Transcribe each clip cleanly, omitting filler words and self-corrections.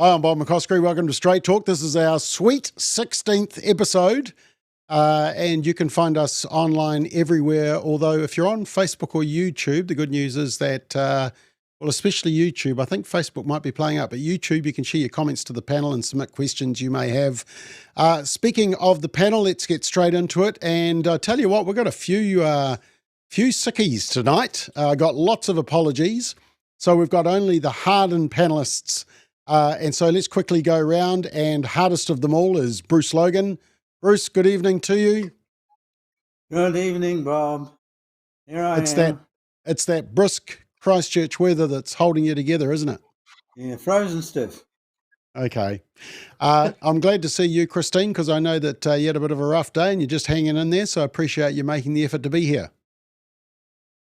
Hi, I'm Bob McCoskrie. Welcome to Straight Talk. This is our sweet 16th episode, and you can find us online everywhere. Although if you're on Facebook or YouTube, the good news is that, well, especially YouTube, I think Facebook might be playing up, but YouTube, you can share your comments to the panel and submit questions you may have. Speaking of the panel, let's get straight into it. And I tell you what, we've got a few sickies tonight. Got lots of apologies. So we've got only the hardened panelists. And so let's quickly go around, and hardest of them all is Bruce Logan. Bruce, good evening to you. Good evening, Bob. Here I am. It's that brisk Christchurch weather that's holding you together, isn't it? Yeah, frozen stiff. Okay. I'm glad to see you, Christine, because I know that you had a bit of a rough day and you're just hanging in there, so I appreciate you making the effort to be here.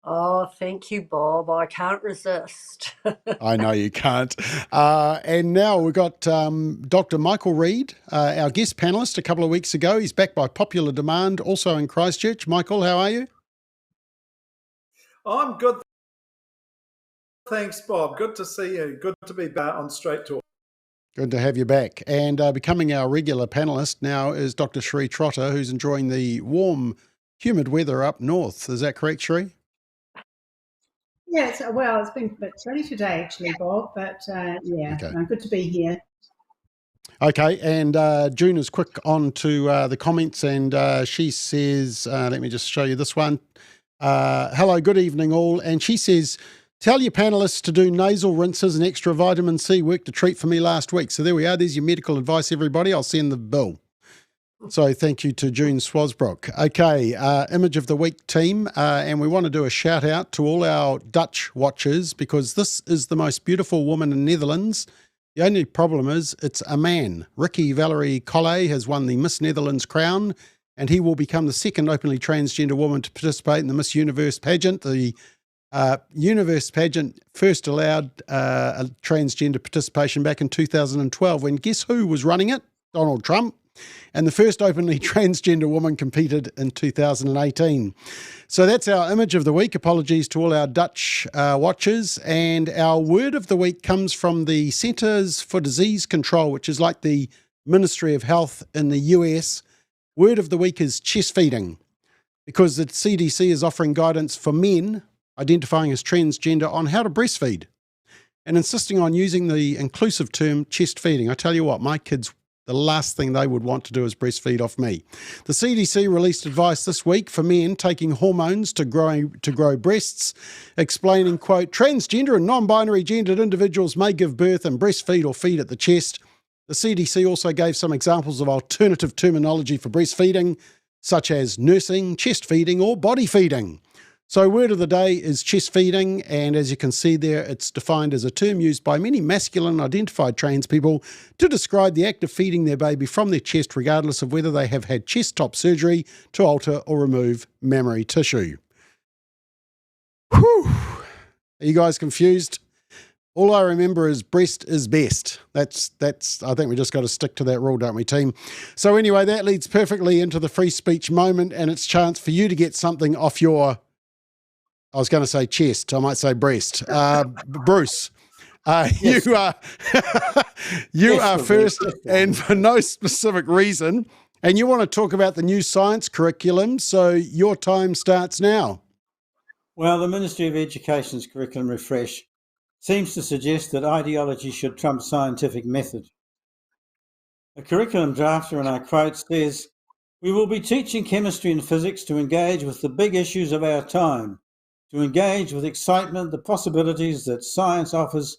Oh, thank you, Bob. I can't resist. I know you can't. And now we've got Dr. Michael Reid, our guest panelist a couple of weeks ago. He's back by popular demand, also in Christchurch. Michael, how are you? I'm good. Thanks, Bob. Good to see you. Good to be back on Straight Talk. Good to have you back. And becoming our regular panelist now is Dr. Sheree Trotter, who's enjoying the warm, humid weather up north. Is that correct, Sheree? Yeah, it's been a bit chilly today, actually, Bob, but yeah, Okay. Good to be here. Okay, and June is quick on to the comments, and she says, let me just show you this one. Hello, good evening all. And she says, tell your panelists to do nasal rinses and extra vitamin C work to treat for me last week. So there we are. There's your medical advice, everybody. I'll send the bill. So thank you to June Swasbrook. Okay, Image of the Week team, and we want to do a shout out to all our Dutch watchers, because this is the most beautiful woman in Netherlands. The only problem is it's a man. Ricky Valerie Collet has won the Miss Netherlands crown, and he will become the second openly transgender woman to participate in the Miss Universe pageant. The Universe pageant first allowed a transgender participation back in 2012, when guess who was running it? Donald Trump. And the first openly transgender woman competed in 2018. So that's our Image of the Week. Apologies to all our Dutch watchers. And our word of the week comes from the Centers for Disease Control, which is like the Ministry of Health in the US. Word of the week is chest feeding, because the CDC is offering guidance for men identifying as transgender on how to breastfeed, and insisting on using the inclusive term chest feeding. I tell you what, my kids, the last thing they would want to do is breastfeed off me. The CDC released advice this week for men taking hormones to grow breasts, explaining, quote, transgender and non-binary gendered individuals may give birth and breastfeed or feed at the chest. The CDC also gave some examples of alternative terminology for breastfeeding, such as nursing, chest feeding, or body feeding. So word of the day is chest feeding, and as you can see there, it's defined as a term used by many masculine-identified trans people to describe the act of feeding their baby from their chest, regardless of whether they have had chest top surgery to alter or remove mammary tissue. Whew. Are you guys confused? All I remember is breast is best. That's. I think we just got to stick to that rule, don't we, team? So anyway, that leads perfectly into the free speech moment, and it's a chance for you to get something off your, I was going to say chest, I might say breast. Bruce, yes. you are first, and for no specific reason, and you want to talk about the new science curriculum, so your time starts now. Well, the Ministry of Education's curriculum refresh seems to suggest that ideology should trump scientific method. The curriculum drafter, and I quote, says, "We will be teaching chemistry and physics to engage with the big issues of our time, to engage with excitement the possibilities that science offers.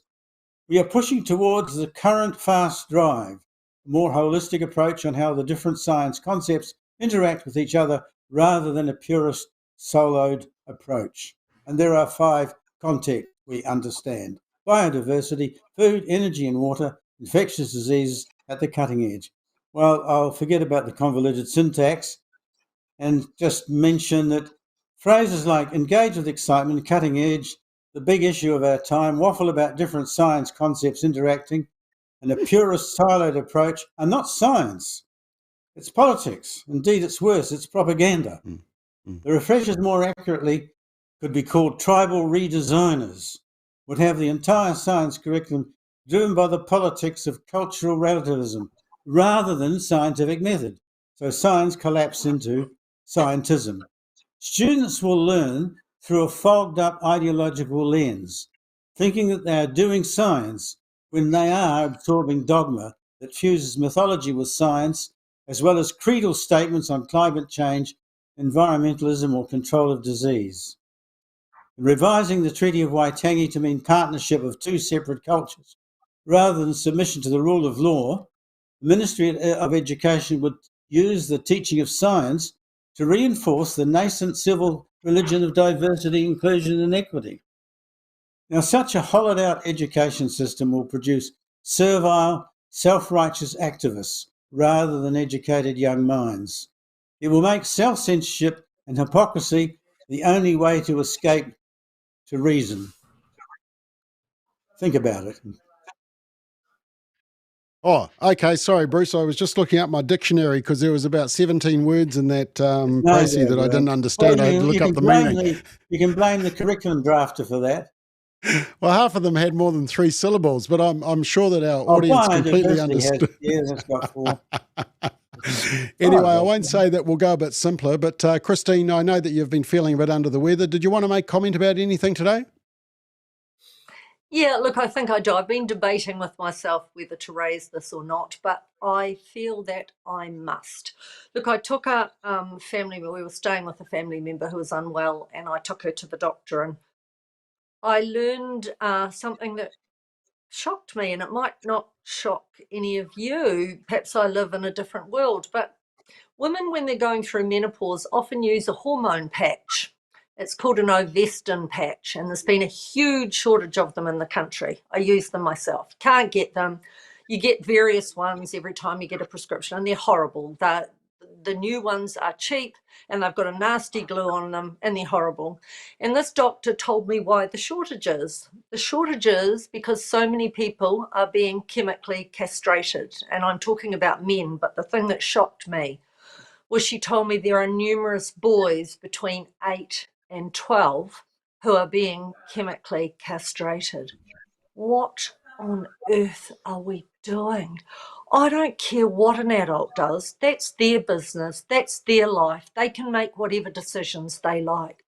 We are pushing towards the current fast drive, a more holistic approach on how the different science concepts interact with each other rather than a purist soloed approach." And there are 5 contexts we understand: biodiversity, food, energy and water, infectious diseases at the cutting edge. Well, I'll forget about the convoluted syntax and just mention that phrases like engage with excitement, cutting edge, the big issue of our time, waffle about different science concepts interacting, and a purist siloed approach are not science. It's politics. Indeed, it's worse. It's propaganda. The refreshers, more accurately, could be called tribal redesigners, would have the entire science curriculum driven by the politics of cultural relativism rather than scientific method. So science collapsed into scientism. Students will learn through a fogged up ideological lens, thinking that they are doing science when they are absorbing dogma that fuses mythology with science, as well as creedal statements on climate change, environmentalism, or control of disease. Revising the Treaty of Waitangi to mean partnership of two separate cultures rather than submission to the rule of law, the Ministry of Education would use the teaching of science to reinforce the nascent civil religion of diversity, inclusion, and equity. Now, such a hollowed-out education system will produce servile, self-righteous activists rather than educated young minds. It will make self-censorship and hypocrisy the only way to escape to reason. Think about it. Oh, okay. Sorry, Bruce. I was just looking up my dictionary because there was about 17 words in that Posey that I didn't understand. I had to look up the meaning. You can blame the curriculum drafter for that. Well, half of them had more than 3 syllables, but I'm sure that our audience completely understood. That's got 4. Anyway, I won't say that we'll go a bit simpler, but Christine, I know that you've been feeling a bit under the weather. Did you want to make comment about anything today? Yeah, look, I think I've been debating with myself whether to raise this or not, but I feel that I must. Look, I took a we were staying with a family member who was unwell, and I took her to the doctor, and I learned something that shocked me, and it might not shock any of you. Perhaps I live in a different world, but women, when they're going through menopause, often use a hormone patch. It's called an Ovestin patch, and there's been a huge shortage of them in the country. I use them myself. Can't get them. You get various ones every time you get a prescription, and they're horrible. The new ones are cheap, and they've got a nasty glue on them, and they're horrible. And this doctor told me why the shortage is. The shortage is because so many people are being chemically castrated, and I'm talking about men, but the thing that shocked me was she told me there are numerous boys between 8 and 12 who are being chemically castrated. What on earth are we doing? I don't care what an adult does. That's their business. That's their life. They can make whatever decisions they like.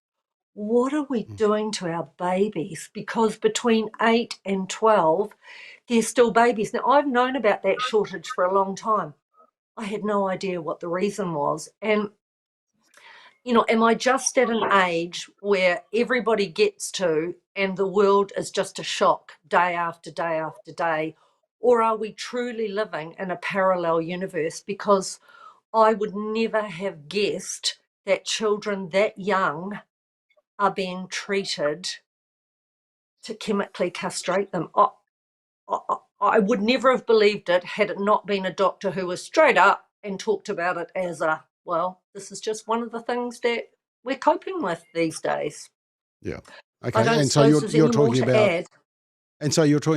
What are we doing to our babies? Because between 8 and 12, they're still babies. Now, I've known about that shortage for a long time. I had no idea what the reason was. And am I just at an age where everybody gets to and the world is just a shock day after day after day? Or are we truly living in a parallel universe? Because I would never have guessed that children that young are being treated to chemically castrate them. I would never have believed it had it not been a doctor who was straight up and talked about it as this is just one of the things that we're coping with these days. Yeah. Okay. And so you're talking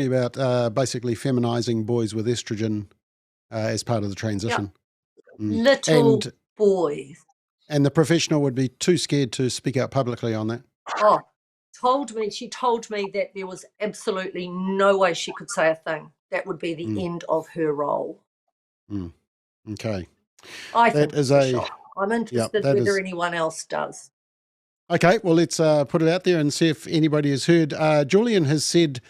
about, basically feminizing boys with estrogen as part of the transition. Yep. Little boys. And the professional would be too scared to speak out publicly on that. Oh, she told me that there was absolutely no way she could say a thing. That would be the end of her role. Okay. I think that is a shock. I'm interested whether anyone else does. Okay, well, let's put it out there and see if anybody has heard. Julian has said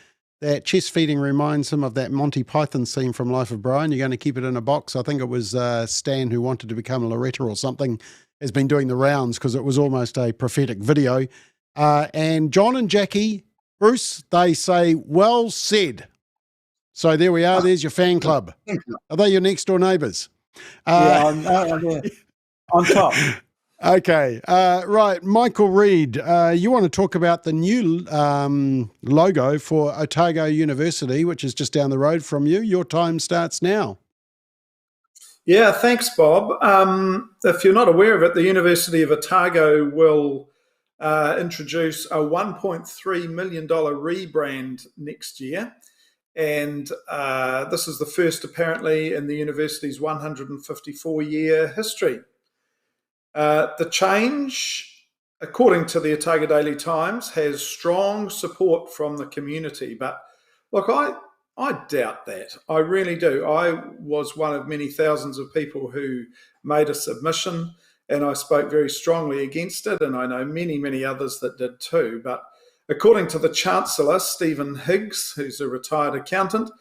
that chest feeding reminds him of that Monty Python scene from Life of Brian. You're going to keep it in a box. I think it was Stan who wanted to become a Loretta or something, has been doing the rounds because it was almost a prophetic video. And John and Jackie, Bruce, they say, well said. So there we are. There's your fan club. Are they your next door neighbours? I'm on top. Okay. Right. Michael Reid, you want to talk about the new logo for Otago University, which is just down the road from you. Your time starts now. Yeah, thanks, Bob. If you're not aware of it, the University of Otago will introduce a $1.3 million rebrand next year. And this is the first, apparently, in the university's 154-year history. The change, according to the Otago Daily Times, has strong support from the community. But look, I doubt that. I really do. I was one of many thousands of people who made a submission, and I spoke very strongly against it, and I know many, many others that did too. But according to the Chancellor, Stephen Higgs, who's a retired accountant,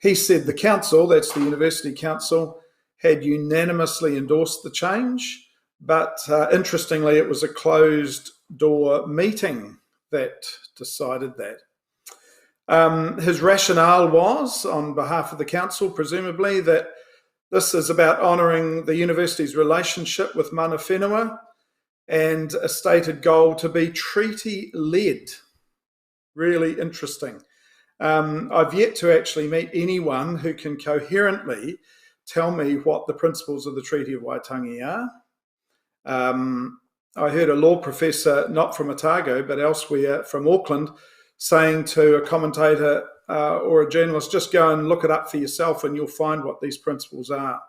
he said the council, that's the University Council, had unanimously endorsed the change, but interestingly, it was a closed-door meeting that decided that. His rationale was, on behalf of the council, presumably, that this is about honouring the university's relationship with mana whenua and a stated goal to be treaty-led. Really interesting. I've yet to actually meet anyone who can coherently tell me what the principles of the Treaty of Waitangi are. I heard a law professor, not from Otago, but elsewhere from Auckland, saying to a commentator or a journalist, just go and look it up for yourself and you'll find what these principles are.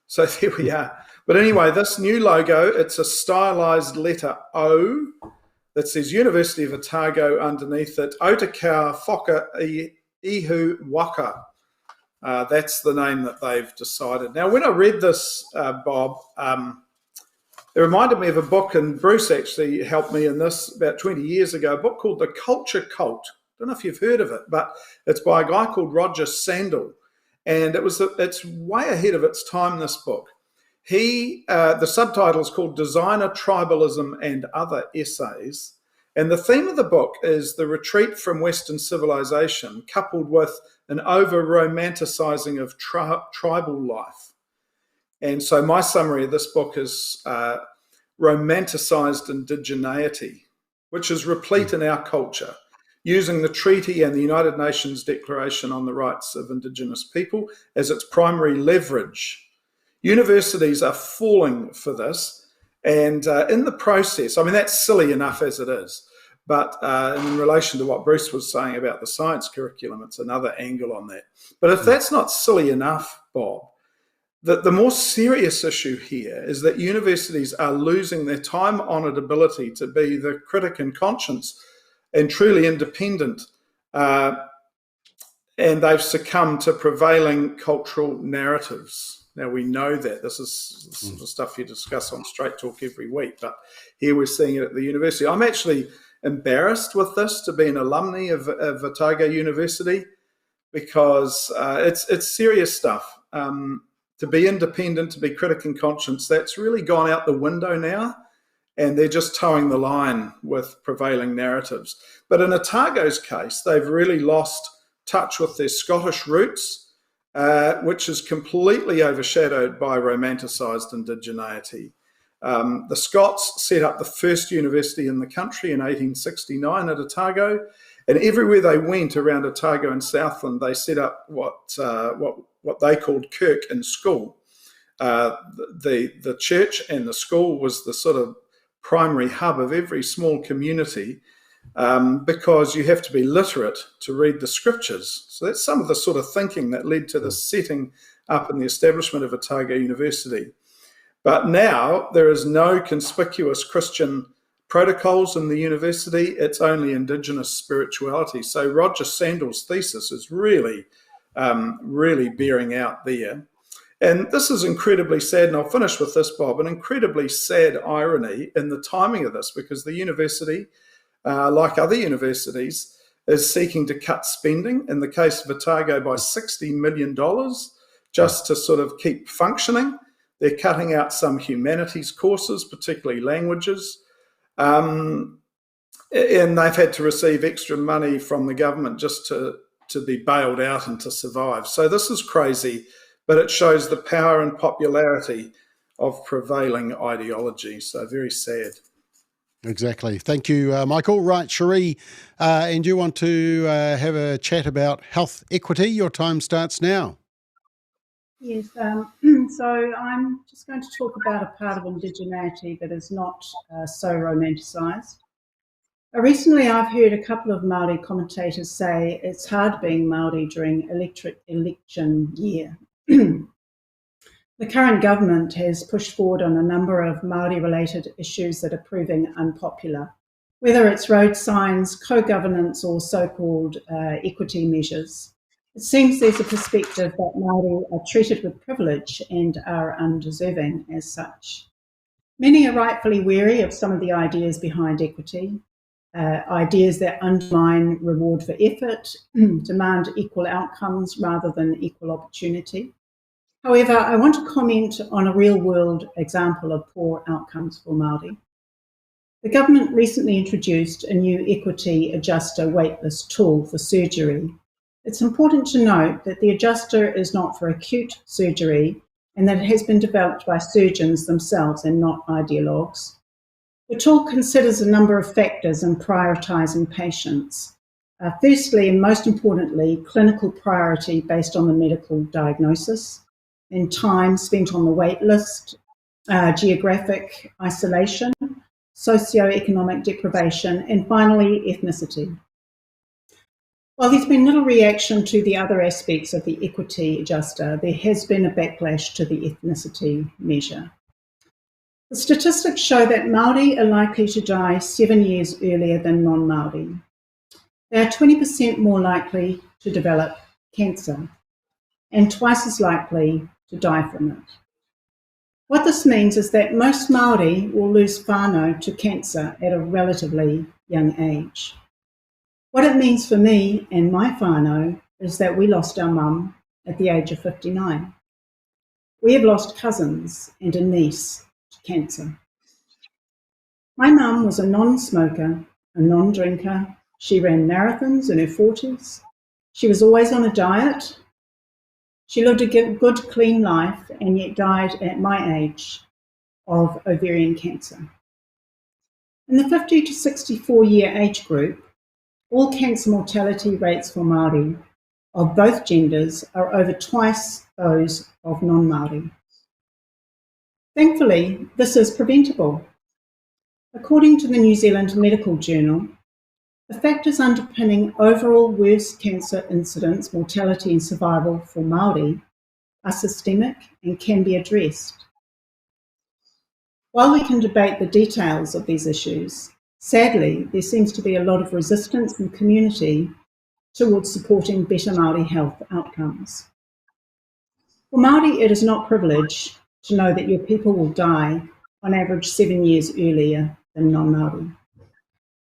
So there we are. But anyway, this new logo, it's a stylized letter O that says University of Otago underneath it, Otakau Whaka Ihu Waka. That's the name that they've decided. Now, when I read this, Bob, it reminded me of a book, and Bruce actually helped me in this about 20 years ago, a book called The Culture Cult. I don't know if you've heard of it, but it's by a guy called Roger Sandel. And it's way ahead of its time, this book. The subtitle is called Designer, Tribalism and Other Essays. And the theme of the book is the retreat from Western civilization coupled with an over-romanticizing of tribal life. And so my summary of this book is romanticized indigeneity, which is replete in our culture, using the treaty and the United Nations Declaration on the Rights of Indigenous People as its primary leverage. Universities are falling for this, and in the process, I mean, that's silly enough as it is, but in relation to what Bruce was saying about the science curriculum, it's another angle on that. But if that's not silly enough, Bob, the more serious issue here is that universities are losing their time-honoured ability to be the critic and conscience and truly independent, and they've succumbed to prevailing cultural narratives. Now, we know that. This is the stuff you discuss on StraightTalk every week, but here we're seeing it at the university. I'm actually embarrassed with this to be an alumni of Otago University, because it's serious stuff. To be independent, to be critic and conscience, that's really gone out the window now, and they're just towing the line with prevailing narratives. But in Otago's case, they've really lost touch with their Scottish roots, which is completely overshadowed by romanticised indigeneity. The Scots set up the first university in the country in 1869 at Otago, and everywhere they went around Otago and Southland, they set up what they called kirk and school. The church and the school was the sort of primary hub of every small community, because you have to be literate to read the scriptures. So that's some of the sort of thinking that led to the setting up and the establishment of Otago University. But now there is no conspicuous Christian protocols in the university. It's only Indigenous spirituality. So Roger Sandel's thesis is really bearing out there. And this is incredibly sad, and I'll finish with this, Bob, an incredibly sad irony in the timing of this, because the university, like other universities, is seeking to cut spending, in the case of Otago by $60 million, just to sort of keep functioning. They're cutting out some humanities courses, particularly languages, and they've had to receive extra money from the government just to be bailed out and to survive. So this is crazy, but it shows the power and popularity of prevailing ideology. So very sad. Exactly. Thank you, Michael. Right, Cherie, and you want to have a chat about health equity? Your time starts now. Yes, so I'm just going to talk about a part of indigeneity that is not so romanticised. Recently, I've heard a couple of Maori commentators say it's hard being Maori during election year. The current government has pushed forward on a number of Maori-related issues that are proving unpopular, whether it's road signs, co-governance, or so-called equity measures. It seems there's a perspective that Māori are treated with privilege and are undeserving as such. Many are rightfully wary of some of the ideas behind equity, ideas that undermine reward for effort, demand equal outcomes rather than equal opportunity. However, I want to comment on a real-world example of poor outcomes for Māori. The government recently introduced a new equity adjuster waitlist tool for surgery. It's important to note that the adjuster is not for acute surgery and that it has been developed by surgeons themselves and not ideologues. The tool considers a number of factors in prioritising patients. Firstly, and most importantly, clinical priority based on the medical diagnosis, and time spent on the wait list, geographic isolation, socioeconomic deprivation, and finally, ethnicity. While there's been little reaction to the other aspects of the equity adjuster, there has been a backlash to the ethnicity measure. The statistics show that Māori are likely to die 7 years earlier than non-Māori. They are 20% more likely to develop cancer and twice as likely to die from it. What this means is that most Māori will lose whānau to cancer at a relatively young age. What it means for me and my whānau is that we lost our mum at the age of 59. We have lost cousins and a niece to cancer. My mum was a non-smoker, a non-drinker. She ran marathons in her 40s. She was always on a diet. She lived a good, clean life and yet died at my age of ovarian cancer. In the 50 to 64-year age group, all cancer mortality rates for Māori of both genders are over twice those of non-Māori. Thankfully, this is preventable. According to the New Zealand Medical Journal, the factors underpinning overall worse cancer incidence, mortality and survival for Māori are systemic and can be addressed. While we can debate the details of these issues, sadly, there seems to be a lot of resistance in the community towards supporting better Māori health outcomes. For Māori, it is not privilege to know that your people will die on average 7 years earlier than non-Māori.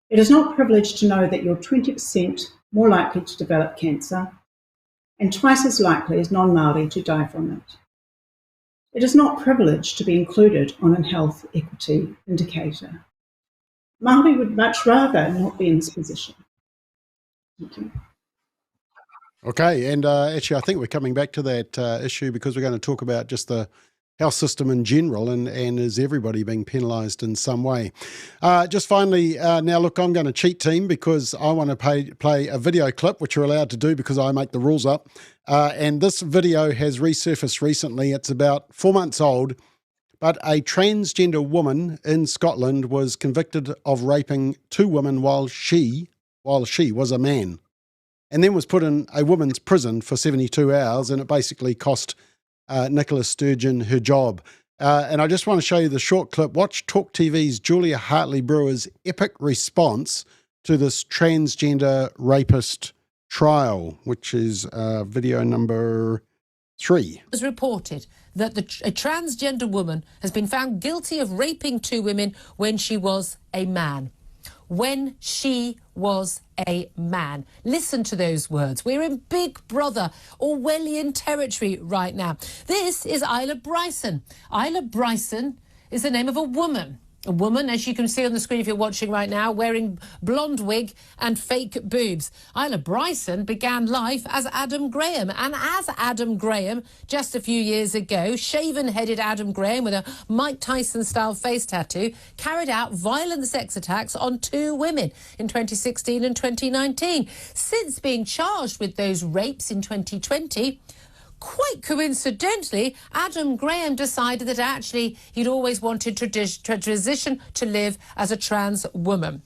It is not privilege to know that you're 20% more likely to develop cancer and twice as likely as non-Māori to die from it. It is not privilege to be included on a health equity indicator. Māori would much rather not be in this position. Thank you. Okay, and actually I think we're coming back to that issue because we're going to talk about just the health system in general and is everybody being penalised in some way. Just finally, now look, I'm going to cheat team because I want to play a video clip, which you're allowed to do because I make the rules up. And this video has resurfaced recently. It's about 4 months old, but a transgender woman in Scotland was convicted of raping 2 women while she was a man, and then was put in a women's prison for 72 hours, and it basically cost Nicola Sturgeon her job. And I just want to show you the short clip. Watch Talk TV's Julia Hartley-Brewer's epic response to this transgender rapist trial, which is video number 3. It was reported that a transgender woman has been found guilty of raping 2 women when she was a man. When she was a man. Listen to those words. We're in Big Brother Orwellian territory right now. This is Isla Bryson. Isla Bryson is the name of a woman. A woman, as you can see on the screen if you're watching right now, wearing blonde wig and fake boobs. Isla Bryson began life as Adam Graham. And as Adam Graham, just a few years ago, shaven-headed Adam Graham with a Mike Tyson-style face tattoo, carried out violent sex attacks on 2 women in 2016 and 2019. Since being charged with those rapes in 2020, quite coincidentally, Adam Graham decided that actually he'd always wanted to transition to live as a trans woman.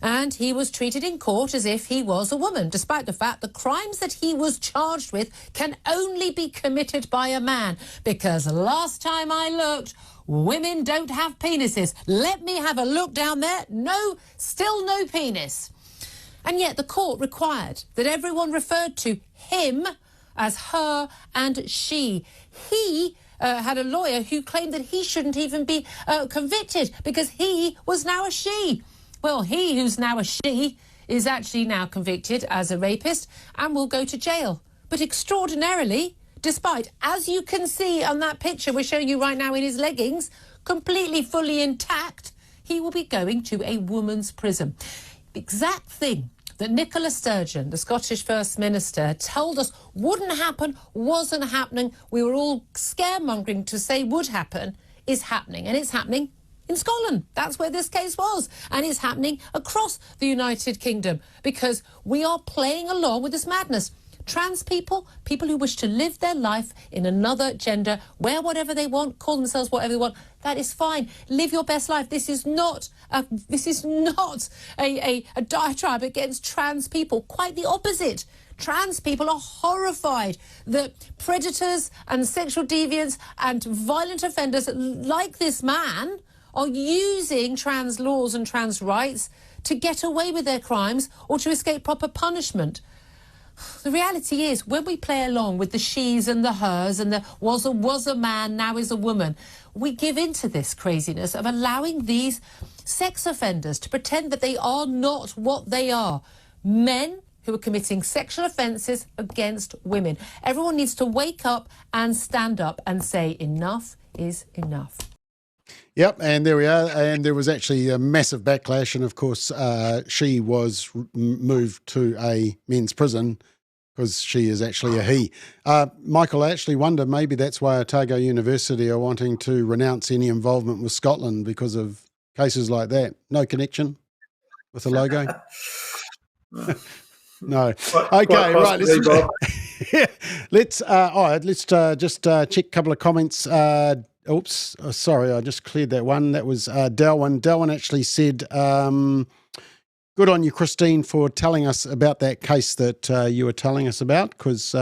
And he was treated in court as if he was a woman, despite the fact the crimes that he was charged with can only be committed by a man. Because last time I looked, women don't have penises. Let me have a look down there. No, still no penis. And yet the court required that everyone referred to him as her and she. He had a lawyer who claimed that he shouldn't even be convicted because he was now a she. Well, he who's now a she is actually now convicted as a rapist and will go to jail. But extraordinarily, despite, as you can see on that picture we're showing you right now in his leggings, completely fully intact, he will be going to a woman's prison. The exact thing that Nicola Sturgeon, the Scottish First Minister, told us wouldn't happen, wasn't happening, we were all scaremongering to say would happen, is happening. And it's happening in Scotland. That's where this case was. And it's happening across the United Kingdom because we are playing along with this madness. Trans people, people who wish to live their life in another gender, wear whatever they want, call themselves whatever they want, that is fine. Live your best life. This is not a diatribe against trans people. Quite the opposite. Trans people are horrified that predators and sexual deviants and violent offenders like this man are using trans laws and trans rights to get away with their crimes or to escape proper punishment. The reality is, when we play along with the she's and the hers and the was a man, now is a woman, we give into this craziness of allowing these sex offenders to pretend that they are not what they are. Men who are committing sexual offences against women. Everyone needs to wake up and stand up and say enough is enough. Yep, and there we are. And there was actually a massive backlash. And, of course, she was moved to a men's prison because she is actually a he. Michael, I actually wonder maybe that's why Otago University are wanting to renounce any involvement with Scotland because of cases like that. No connection with the logo? No. Okay, right. Let's just check a couple of comments. Oops, sorry, I just cleared that one. That was Delwyn. Delwyn actually said, good on you, Christine, for telling us about that case that you were telling us about, because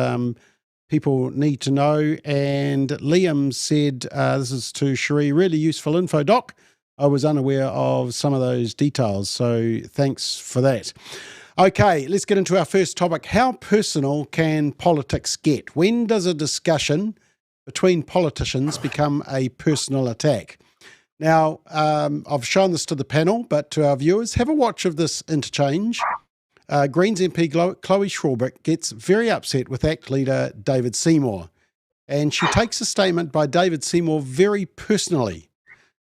people need to know. And Liam said, this is to Cherie, really useful info, Doc. I was unaware of some of those details, so thanks for that. Okay, let's get into our first topic. How personal can politics get? When does a discussion between politicians become a personal attack? Now, I've shown this to the panel, but to our viewers, have a watch of this interchange. Greens MP Chloe Schwalbeck gets very upset with ACT leader David Seymour, and she takes a statement by David Seymour very personally.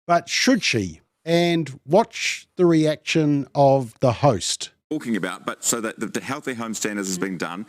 But should she? And watch the reaction of the host. Talking about, but so that the healthy home standards has been done,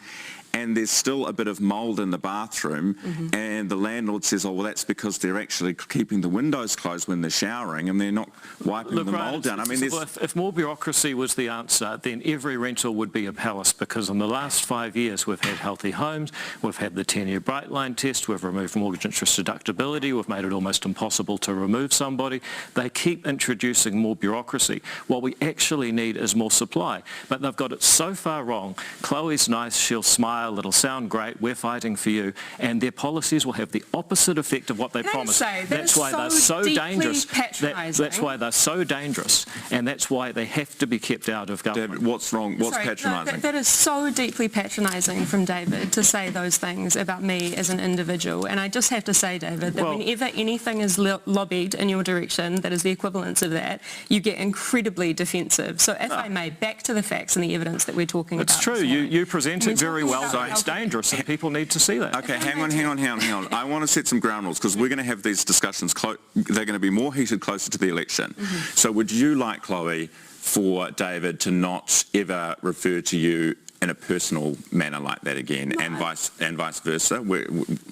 and there's still a bit of mould in the bathroom, and the landlord says, oh, well, that's because they're actually keeping the windows closed when they're showering and they're not wiping the mould down. I mean, if more bureaucracy was the answer, then every rental would be a palace, because in the last 5 years we've had healthy homes, we've had the 10-year bright line test, we've removed mortgage interest deductibility, we've made it almost impossible to remove somebody. They keep introducing more bureaucracy. What we actually need is more supply. But they've got it so far wrong. Chloe's nice, she'll smile, it'll sound great, we're fighting for you, and their policies will have the opposite effect of what they promised. That's why they're so dangerous. That's why they're so dangerous, and that's why they have to be kept out of government. David, what's wrong? What's patronising? That is so deeply patronising from David to say those things about me as an individual. And I just have to say, David, that whenever anything is lobbied in your direction that is the equivalence of that, you get incredibly defensive. So if I may, back to the facts and the evidence that we're talking about. It's true. You present it very well. So it's dangerous, and people need to see that. Okay, hang on. I want to set some ground rules, because we're going to have these discussions. They're going to be more heated closer to the election. So would you like, Chloe, for David to not ever refer to you in a personal manner like that again, and vice versa?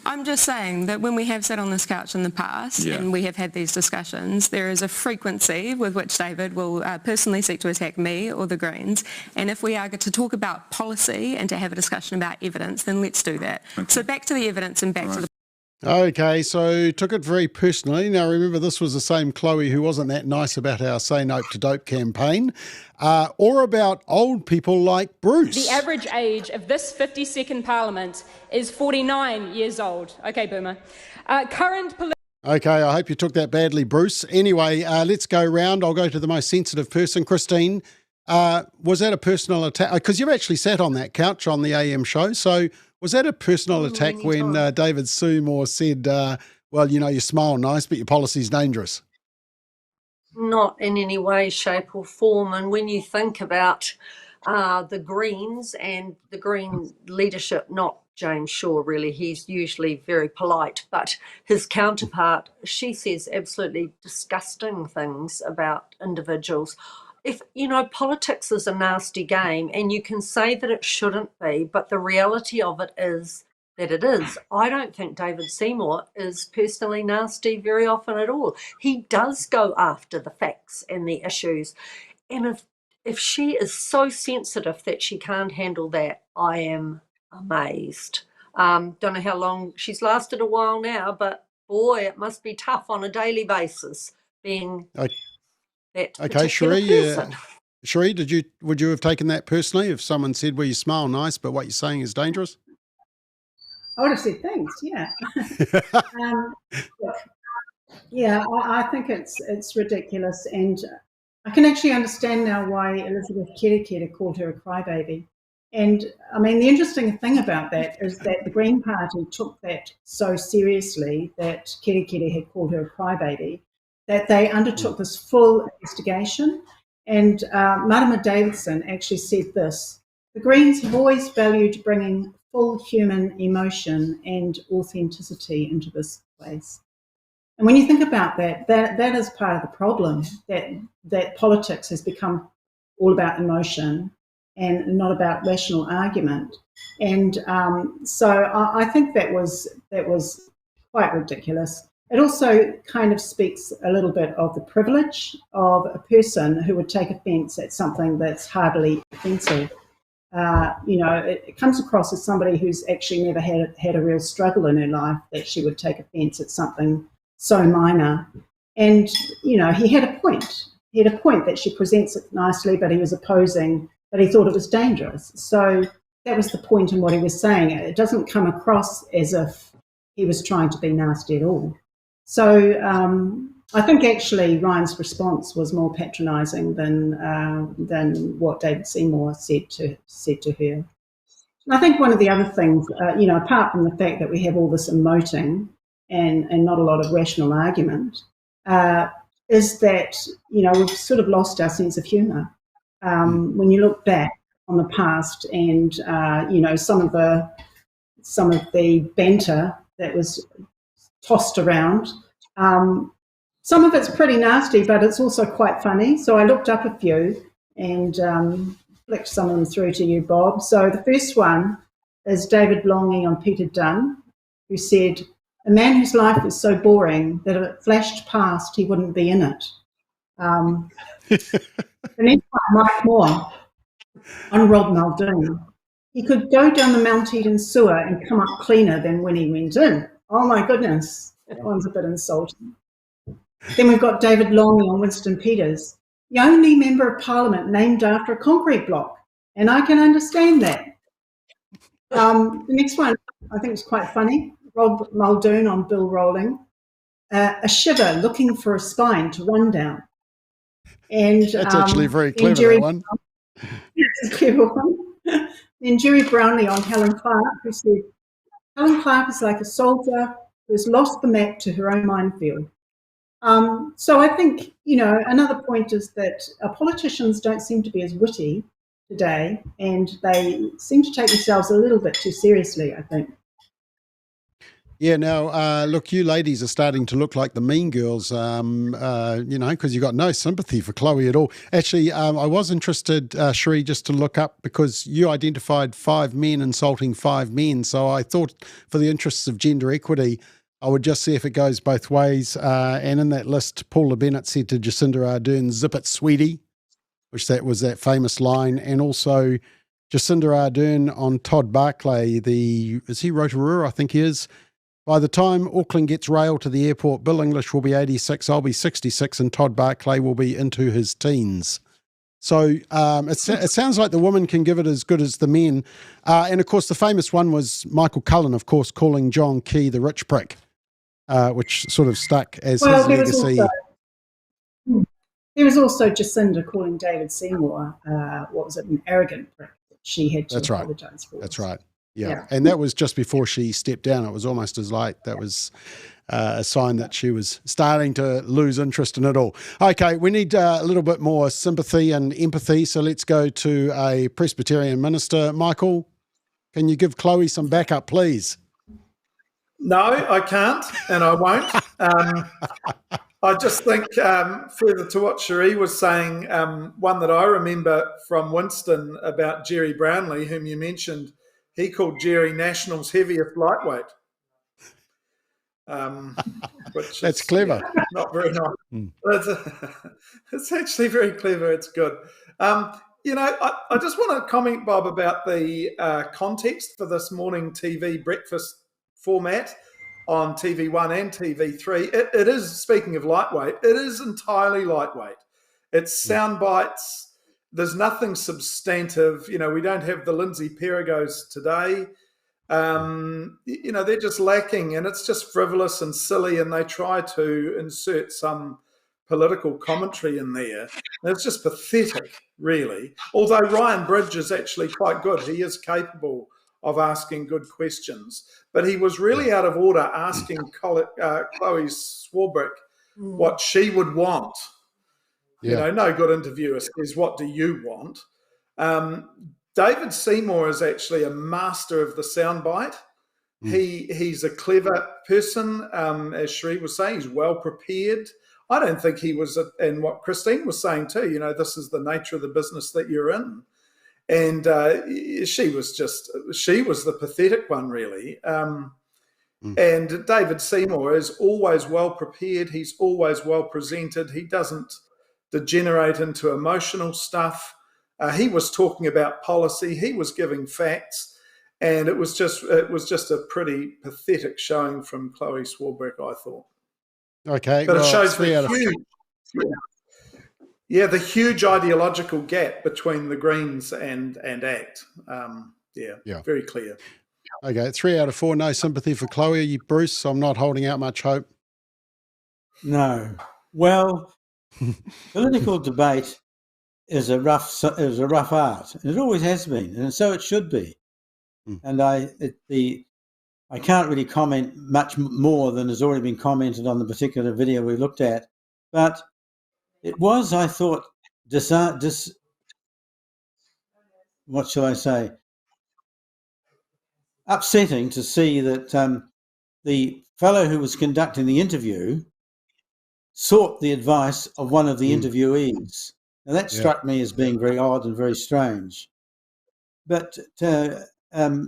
I'm just saying that when we have sat on this couch in the past and we have had these discussions, there is a frequency with which David will personally seek to attack me or the Greens, and if we are to talk about policy and to have a discussion about evidence, then let's do that. Okay. So back to the evidence and back to the... Okay, so took it very personally. Now, remember, this was the same Chloe who wasn't that nice about our Say No to Dope campaign, or about old people like Bruce. The average age of this 52nd Parliament is 49 years old. Okay, Boomer. Okay, I hope you took that badly, Bruce. Anyway, let's go round. I'll go to the most sensitive person, Christine. Was that a personal attack? Because you've actually sat on that couch on the AM show. So was that a personal attack when David Seymour said, well, you know, you smile nice, but your policy's dangerous? Not in any way, shape or form. And when you think about the Greens and the Green leadership, not James Shaw really, he's usually very polite, but his counterpart, she says absolutely disgusting things about individuals. If, you know, politics is a nasty game, and you can say that it shouldn't be, but the reality of it is that it is. I don't think David Seymour is personally nasty very often at all. He does go after the facts and the issues. And if she is so sensitive that she can't handle that, I am amazed. Don't know how long she's lasted, a while now, but boy, it must be tough on a daily basis being that particular person. Cherie, would you have taken that personally if someone said, well, you smile nice, but what you're saying is dangerous? I would have said thanks, yeah. I think it's ridiculous, and I can actually understand now why Elizabeth Kerekere called her a crybaby. And I mean, the interesting thing about that is that the Green Party took that so seriously that Kerekere had called her a crybaby, that they undertook this full investigation. And Marama Davidson actually said this: the Greens have always valued bringing full human emotion and authenticity into this place. And when you think about that is part of the problem, that politics has become all about emotion and not about rational argument. And so I think that was quite ridiculous. It also kind of speaks a little bit of the privilege of a person who would take offence at something that's hardly offensive. It comes across as somebody who's actually never had a real struggle in her life, that she would take offence at something so minor. And, you know, he had a point. He had a point that she presents it nicely, but he was opposing, but he thought it was dangerous. So that was the point in what he was saying. It doesn't come across as if he was trying to be nasty at all. So I think actually Ryan's response was more patronising than what David Seymour said to her. And I think one of the other things, apart from the fact that we have all this emoting and not a lot of rational argument, is that, you know, we've sort of lost our sense of humour. When you look back on the past and, some of the banter that was tossed around, some of it's pretty nasty, but it's also quite funny. So I looked up a few and flicked some of them through to you, Bob. So the first one is David longing on Peter Dunn, who said, "A man whose life is so boring that if it flashed past, he wouldn't be in it." The next one, Mike Moore, on Rob Muldoon. "He could go down the Mount Eden sewer and come up cleaner than when he went in." Oh my goodness, that one's a bit insulting. Then we've got David Longley on Winston Peters. "The only member of Parliament named after a concrete block, and I can understand that." The next one I think is quite funny. Rob Muldoon on Bill Rowling. "A shiver looking for a spine to run down." And that's actually very clever, that one. It's a clever one. Then Jerry Brownlee on Helen Clark, who said, "Helen Clark is like a soldier who has lost the map to her own minefield." So I think, another point is that politicians don't seem to be as witty today, and they seem to take themselves a little bit too seriously, I think. Yeah, now, look, you ladies are starting to look like the mean girls, because you've got no sympathy for Chloe at all. Actually, I was interested, Cherie, just to look up, because you identified 5 men insulting 5 men. So I thought, for the interests of gender equity, I would just see if it goes both ways. And in that list, Paula Bennett said to Jacinda Ardern, "Zip it, sweetie," which that was that famous line. And also Jacinda Ardern on Todd Barclay, is he Rotorua? I think he is. "By the time Auckland gets rail to the airport, Bill English will be 86, I'll be 66, and Todd Barclay will be into his teens." So it sounds like the woman can give it as good as the men. And, of course, the famous one was Michael Cullen, of course, calling John Key the rich prick, which sort of stuck as his legacy. There was also Jacinda calling David Seymour, what was it, an arrogant prick that she had to apologise for. That's right. Yeah. And that was just before she stepped down. It was almost as like that was a sign that she was starting to lose interest in it all. Okay, we need a little bit more sympathy and empathy, so let's go to a Presbyterian minister. Michael, can you give Chloe some backup, please? No, I can't, and I won't. I just think, further to what Cherie was saying, one that I remember from Winston about Jerry Brownlee, whom you mentioned, he called Jerry National's heaviest lightweight. Which That's clever. Not very nice. It's actually very clever. It's good. I just want to comment, Bob, about the context for this morning TV breakfast format on TV1 and TV3. It is, speaking of lightweight, it is entirely lightweight. It's sound bites. There's nothing substantive. We don't have the Lindsay Perigos today. They're just lacking, and it's just frivolous and silly, and they try to insert some political commentary in there. And it's just pathetic, really. Although Ryan Bridge is actually quite good. He is capable of asking good questions. But he was really out of order asking Chloe Swarbrick what she would want. No good interviewer says, what do you want? David Seymour is actually a master of the soundbite. He's a clever person. As Cherie was saying, he's well prepared. I don't think he was, and what Christine was saying too, this is the nature of the business that you're in. And she was the pathetic one, really. And David Seymour is always well prepared. He's always well presented. He doesn't degenerate into emotional stuff. He was talking about policy. He was giving facts. And it was just a pretty pathetic showing from Chloe Swarbrick, I thought. Okay. But it shows the huge ideological gap between the Greens and ACT. Very clear. Okay, 3 out of 4, no sympathy for Chloe. Are you, Bruce? I'm not holding out much hope. No. Well, political debate is a rough art. It always has been, and so it should be. And I can't really comment much more than has already been commented on the particular video we looked at, but it was, I thought, what shall I say, upsetting to see that the fellow who was conducting the interview sought the advice of one of the interviewees. Now, that struck me as being very odd and very strange. But to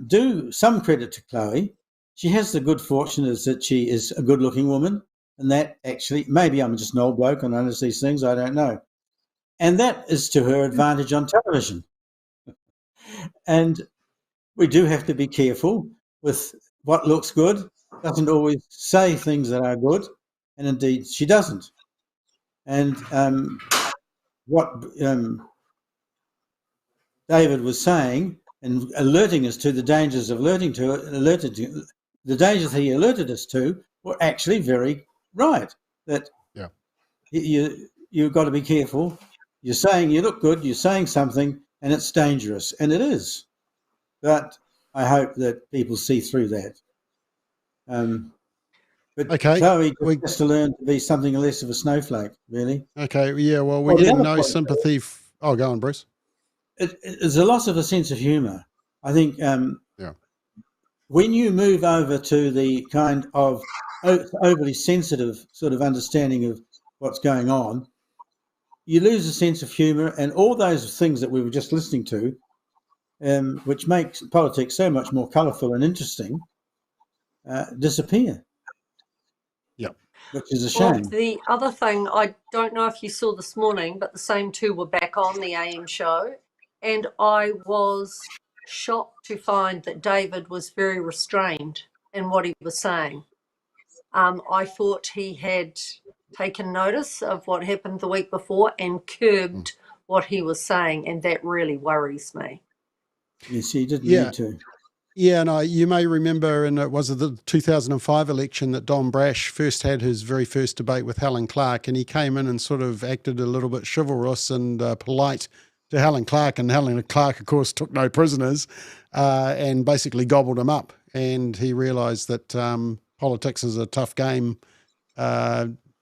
do some credit to Chloe, she has the good fortune is that she is a good-looking woman, and that actually, maybe I'm just an old bloke and I notice these things, I don't know. And that is to her advantage on television. And we do have to be careful with what looks good. Doesn't always say things that are good, and indeed she doesn't. And what David was saying and alerting us to the dangers of the dangers he alerted us to were actually very right. That you've got to be careful. You're saying you look good, you're saying something, and it's dangerous, and it is. But I hope that people see through that. But Chloe has to learn to be something less of a snowflake, really. Okay, yeah, well, we're getting no sympathy. Go on, Bruce. It's a loss of a sense of humour. I think when you move over to the kind of overly sensitive sort of understanding of what's going on, you lose a sense of humour, and all those things that we were just listening to, which makes politics so much more colourful and interesting, disappear. Yeah, which is a shame. Well, the other thing, I don't know if you saw this morning, but the same two were back on the AM show, and I was shocked to find that David was very restrained in what he was saying. I thought he had taken notice of what happened the week before and curbed what he was saying, and that really worries me. Yes, he didn't need to. Yeah, no, you may remember, and it was the 2005 election that Don Brash first had his very first debate with Helen Clark, and he came in and sort of acted a little bit chivalrous and polite to Helen Clark, and Helen Clark, of course, took no prisoners and basically gobbled him up. And he realised that politics is a tough game.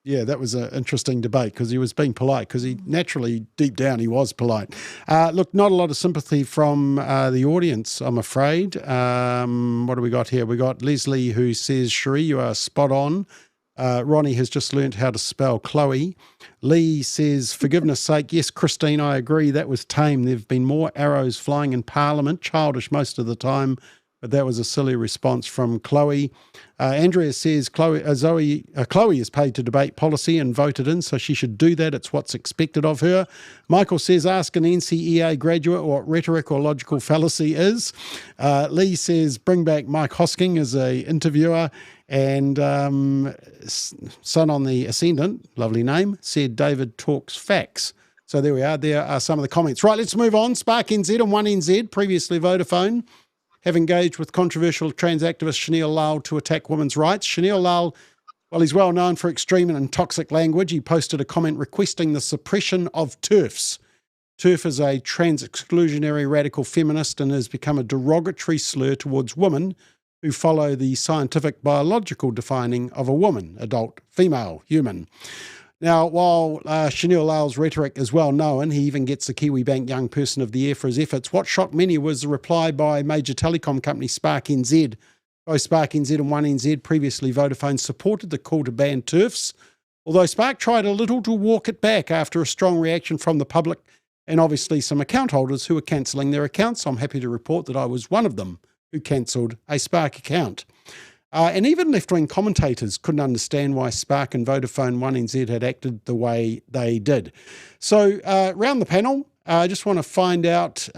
Yeah, that was an interesting debate because he was being polite because he naturally, deep down, he was polite. Look, not a lot of sympathy from the audience, I'm afraid. What do we got here? We got Leslie who says, Cherie, you are spot on. Ronnie has just learnt how to spell Chloe. Lee says, for goodness sake, yes, Christine, I agree. That was tame. There have been more arrows flying in Parliament, childish most of the time, but that was a silly response from Chloe. Andrea says Chloe is paid to debate policy and voted in, so she should do that. It's what's expected of her. Michael says ask an NCEA graduate what rhetoric or logical fallacy is. Lee says bring back Mike Hosking as a interviewer. And Son on the Ascendant, lovely name, said David talks facts. So there we are. There are some of the comments. Right, let's move on. Spark NZ and 1NZ, previously Vodafone, have engaged with controversial trans activist Shanil Lal to attack women's rights. Shanil Lal, well, he's well known for extreme and toxic language. He posted a comment requesting the suppression of TERFs. TERF is a trans-exclusionary radical feminist and has become a derogatory slur towards women who follow the scientific biological defining of a woman, adult, female, human. Now, while Shanil Lal's rhetoric is well known, he even gets the Kiwi Bank Young Person of the Year for his efforts. What shocked many was the reply by major telecom company Spark NZ. Both Spark NZ and 1NZ, previously Vodafone, supported the call to ban TERFs, although Spark tried a little to walk it back after a strong reaction from the public and obviously some account holders who were cancelling their accounts. I'm happy to report that I was one of them who cancelled a Spark account. And even left-wing commentators couldn't understand why Spark and Vodafone 1NZ had acted the way they did. So around the panel, I just want to find out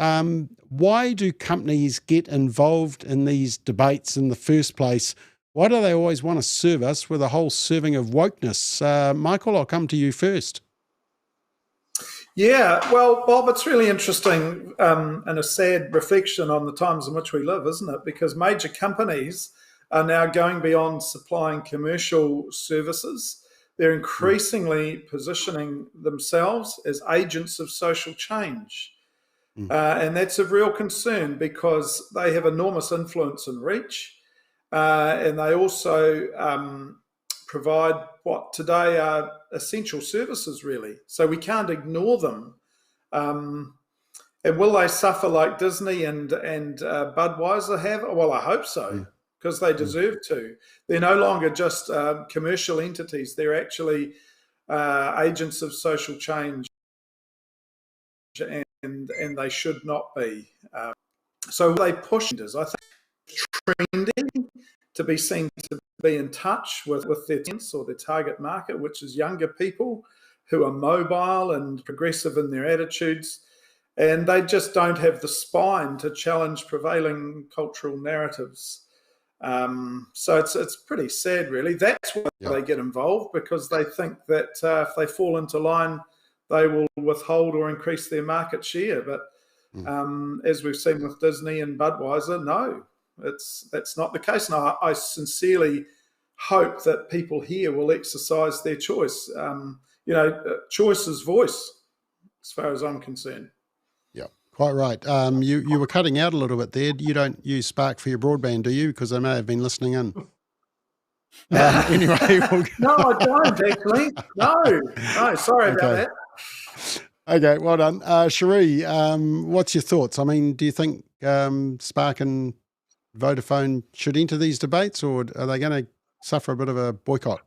why do companies get involved in these debates in the first place? Why do they always want to serve us with a whole serving of wokeness? Michael, I'll come to you first. Yeah, well, Bob, it's really interesting and a sad reflection on the times in which we live, isn't it? Because major companies are now going beyond supplying commercial services. They're increasingly positioning themselves as agents of social change. And that's a real concern because they have enormous influence and reach. And they also provide what today are essential services, really. So we can't ignore them. And will they suffer like Disney and Budweiser have? Well, I hope so, because they deserve to. They're no longer just commercial entities. They're actually agents of social change, and they should not be. So they push it. I think it's trendy to be seen to be in touch with their audience or their target market, which is younger people who are mobile and progressive in their attitudes, and they just don't have the spine to challenge prevailing cultural narratives. So it's pretty sad, really. That's why they get involved, because they think that if they fall into line, they will withhold or increase their market share. But as we've seen with Disney and Budweiser, no, that's not the case. And I sincerely hope that people here will exercise their choice. Choice is voice, as far as I'm concerned. Yeah, quite right. You were cutting out a little bit there. You don't use Spark for your broadband, do you? Because I may have been listening in. Anyway, no, I don't actually. No, sorry about that. Okay, well done. Cherie, what's your thoughts? I mean, do you think Spark and Vodafone should enter these debates, or are they going to suffer a bit of a boycott?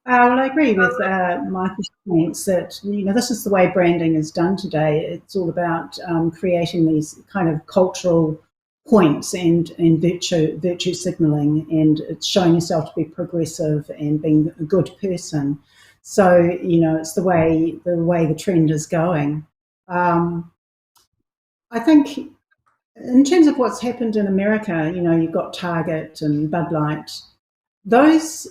Well, I agree with Michael's points that, this is the way branding is done today. It's all about creating these kind of cultural points and virtue signalling, and it's showing yourself to be progressive and being a good person. So, it's the way the trend is going. I think in terms of what's happened in America, you've got Target and Bud Light. Those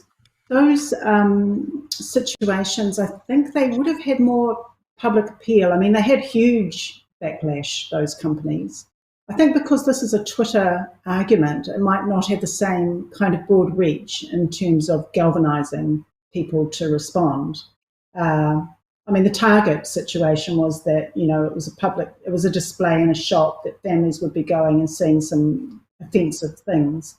situations, I think they would have had more public appeal. I mean, they had huge backlash, those companies. I think because this is a Twitter argument, it might not have the same kind of broad reach in terms of galvanising people to respond. I mean, the Target situation was that, it was a display in a shop that families would be going and seeing some offensive things.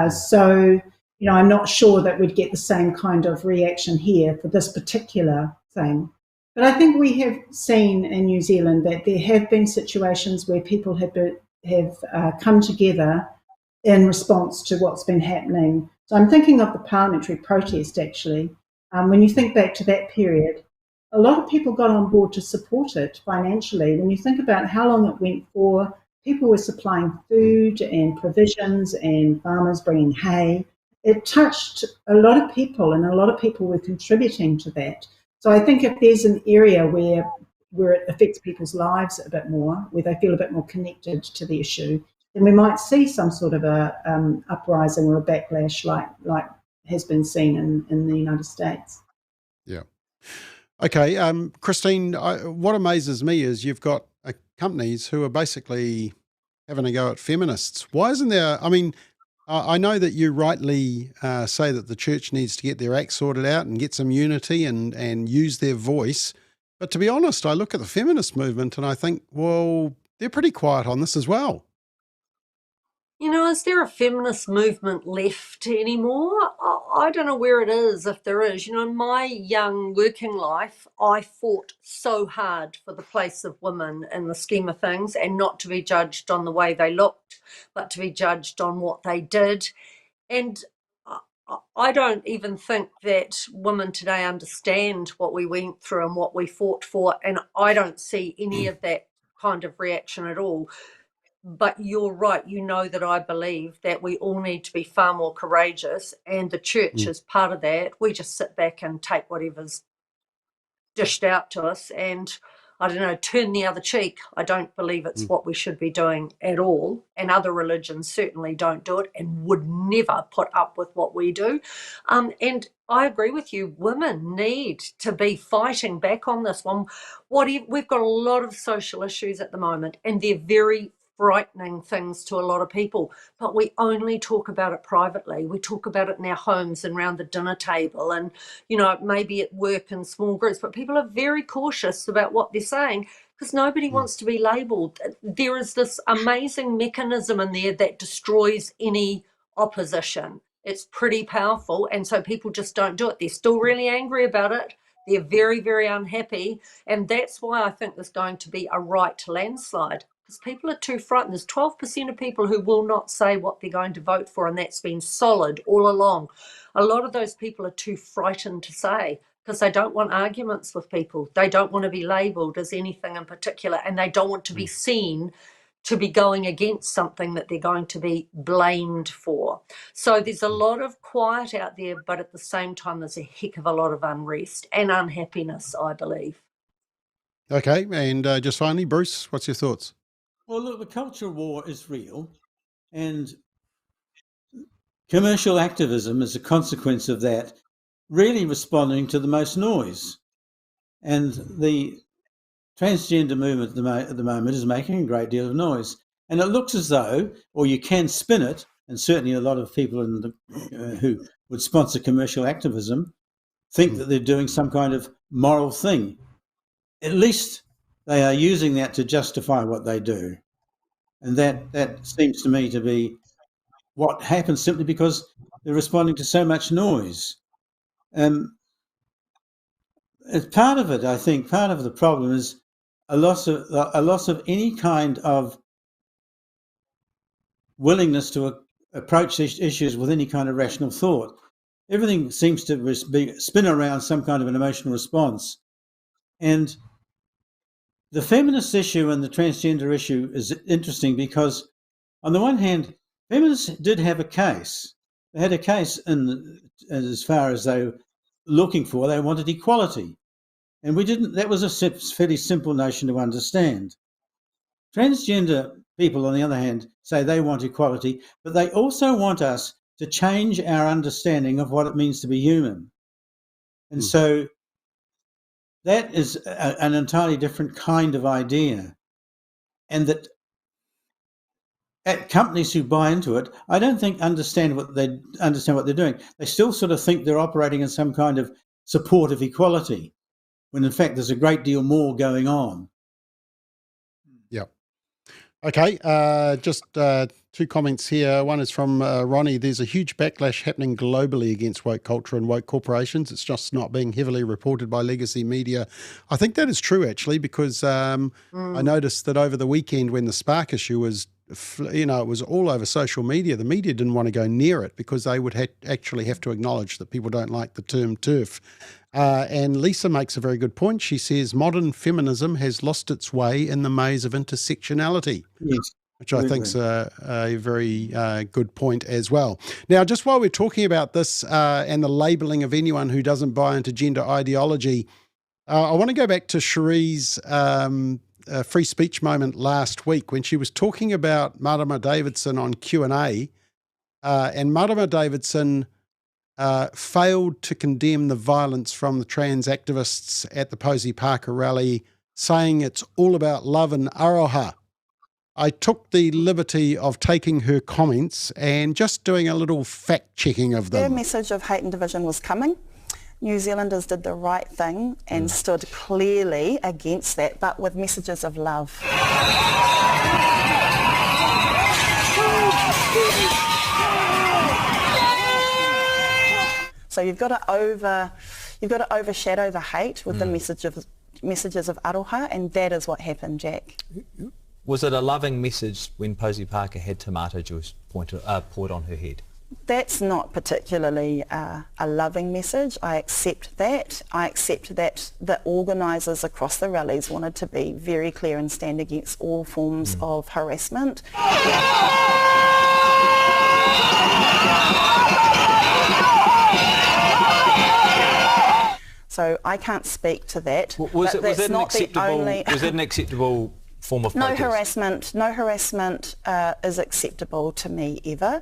So, I'm not sure that we'd get the same kind of reaction here for this particular thing. But I think we have seen in New Zealand that there have been situations where people have come together in response to what's been happening. So I'm thinking of the parliamentary protest, actually. When you think back to that period, a lot of people got on board to support it financially. When you think about how long it went for, people were supplying food and provisions and farmers bringing hay. It touched a lot of people, and a lot of people were contributing to that. So I think if there's an area where it affects people's lives a bit more, where they feel a bit more connected to the issue, then we might see some sort of a uprising or a backlash like has been seen in the United States. Yeah. Okay, Christine, what amazes me is you've got companies who are basically having a go at feminists. Why isn't there, I know that you rightly say that the church needs to get their act sorted out and get some unity and use their voice. But to be honest, I look at the feminist movement and I think, well, they're pretty quiet on this as well. Is there a feminist movement left anymore? I don't know where it is, if there is. In my young working life, I fought so hard for the place of women in the scheme of things, and not to be judged on the way they looked, but to be judged on what they did. And I don't even think that women today understand what we went through and what we fought for, and I don't see any of that kind of reaction at all. But you're right, that I believe that we all need to be far more courageous, and the church is part of that. We just sit back and take whatever's dished out to us and, turn the other cheek. I don't believe it's what we should be doing at all. And other religions certainly don't do it and would never put up with what we do. And I agree with you. Women need to be fighting back on this one. We've got a lot of social issues at the moment, and they're very frightening things to a lot of people, but we only talk about it privately. We talk about it in our homes and around the dinner table and, maybe at work in small groups, but people are very cautious about what they're saying because nobody wants to be labelled. There is this amazing mechanism in there that destroys any opposition. It's pretty powerful, and so people just don't do it. They're still really angry about it. They're very, very unhappy, and that's why I think there's going to be a right landslide. Because people are too frightened. There's 12% of people who will not say what they're going to vote for, and that's been solid all along. A lot of those people are too frightened to say because they don't want arguments with people. They don't want to be labelled as anything in particular, and they don't want to be seen to be going against something that they're going to be blamed for. So there's a lot of quiet out there, but at the same time, there's a heck of a lot of unrest and unhappiness, I believe. Okay, and just finally, Bruce, what's your thoughts? Well, look, the culture war is real, and commercial activism is a consequence of that, really responding to the most noise. And the transgender movement at the moment is making a great deal of noise. And it looks as though, or you can spin it, and certainly a lot of people who would sponsor commercial activism think that they're doing some kind of moral thing. At least they are using that to justify what they do. And that seems to me to be what happens simply because they're responding to so much noise. As part of it, I think, part of the problem is a loss of any kind of willingness to approach these issues with any kind of rational thought. Everything seems to spin around some kind of an emotional response. And the feminist issue and the transgender issue is interesting because, on the one hand, feminists did have a case. They had a case as far as they were looking for. They wanted equality. And we didn't. That was a fairly simple notion to understand. Transgender people, on the other hand, say they want equality, but they also want us to change our understanding of what it means to be human. And so that is an entirely different kind of idea. And that at companies who buy into it, I don't think understand what they're doing. They still sort of think they're operating in some kind of support of equality, when in fact there's a great deal more going on. Yeah. Okay, just two comments here. One is from Ronnie. There's a huge backlash happening globally against woke culture and woke corporations. It's just not being heavily reported by legacy media. I think that is true, actually, because I noticed that over the weekend when the Spark issue was, it was all over social media. The media didn't want to go near it because they would actually have to acknowledge that people don't like the term TERF. And Lisa makes a very good point. She says modern feminism has lost its way in the maze of intersectionality, which I think is a very good point as well. Now, just while we're talking about this and the labelling of anyone who doesn't buy into gender ideology, I want to go back to Cherie's free speech moment last week when she was talking about Marama Davidson on Q&A, and Marama Davidson failed to condemn the violence from the trans activists at the Posey Park rally, saying it's all about love and aroha. I took the liberty of taking her comments and just doing a little fact-checking of them. Their message of hate and division was coming. New Zealanders did the right thing and stood clearly against that, but with messages of love. So you've got to overshadow the hate with the messages of aroha, and that is what happened, Jack. Was it a loving message when Posey Parker had tomato juice poured on her head? That's not particularly a loving message. I accept that. I accept that the organisers across the rallies wanted to be very clear and stand against all forms of harassment. So I can't speak to that. Was it an acceptable form of protest? No harassment is acceptable to me ever.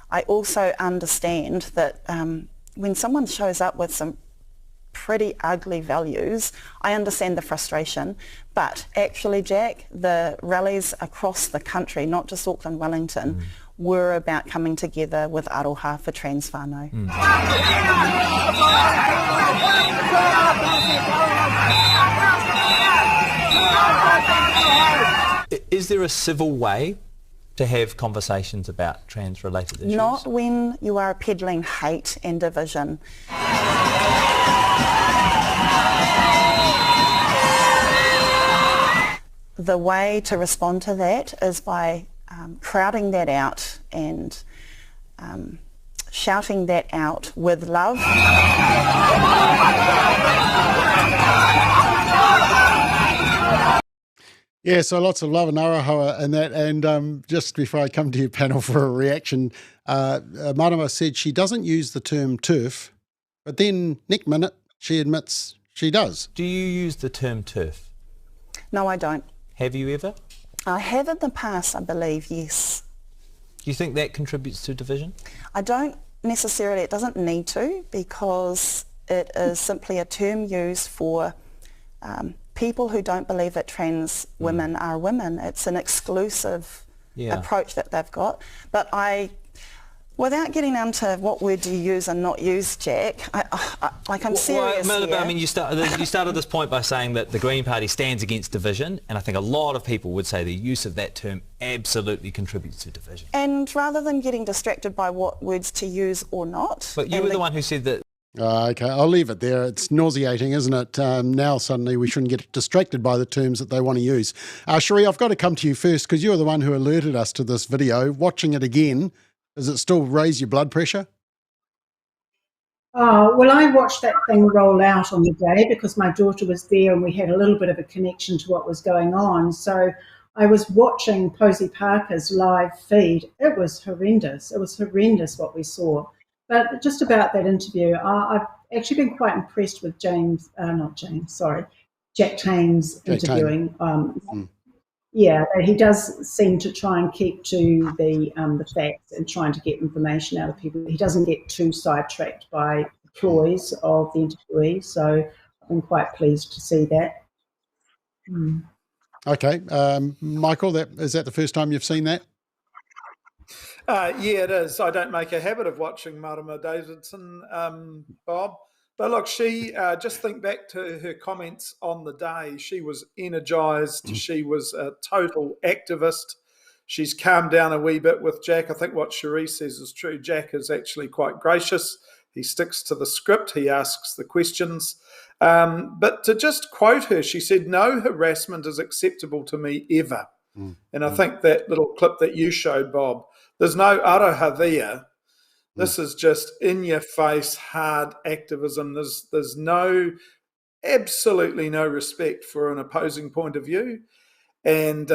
I also understand that when someone shows up with some pretty ugly values, I understand the frustration, but actually, Jack, the rallies across the country, not just Auckland, Wellington, were about coming together with aroha for trans whānau. Is there a civil way to have conversations about trans-related issues? Not when you are peddling hate and division. The way to respond to that is by crowding that out and shouting that out with love. Yeah, so lots of love and aroha and that. And just before I come to your panel for a reaction, Marama said she doesn't use the term TERF, but then next minute she admits she does. Do you use the term TERF? No, I don't. Have you ever? I have in the past, I believe, yes. Do you think that contributes to division? I don't necessarily. It doesn't need to, because it is simply a term used for people who don't believe that trans women are women. It's an exclusive approach that they've got. But without getting into what word do you use and not use, Jack, I'm serious here. I mean, you started this point by saying that the Green Party stands against division, and I think a lot of people would say the use of that term absolutely contributes to division. And rather than getting distracted by what words to use or not... But you were the one who said that... Okay, I'll leave it there. It's nauseating, isn't it? Now suddenly we shouldn't get distracted by the terms that they want to use. Cherie, I've got to come to you first because you're the one who alerted us to this video. Watching it again, does it still raise your blood pressure? Oh, well, I watched that thing roll out on the day because my daughter was there and we had a little bit of a connection to what was going on. So I was watching Posey Parker's live feed. It was horrendous. It was horrendous what we saw. But just about that interview, I've actually been quite impressed with Jack Thames interviewing. Yeah, he does seem to try and keep to the facts and trying to get information out of people. He doesn't get too sidetracked by ploys of the interviewee. So I've been quite pleased to see that. Okay. Michael, is that the first time you've seen that? Yeah, it is. I don't make a habit of watching Marama Davidson, Bob. But look, she, just think back to her comments on the day. She was energised. She was a total activist. She's calmed down a wee bit with Jack. I think what Cherie says is true. Jack is actually quite gracious. He sticks to the script. He asks the questions. But to just quote her, she said, "No harassment is acceptable to me ever." And I think that little clip that you showed, Bob, there's no aroha there. This is just in-your-face, hard activism. There's absolutely no respect for an opposing point of view. And,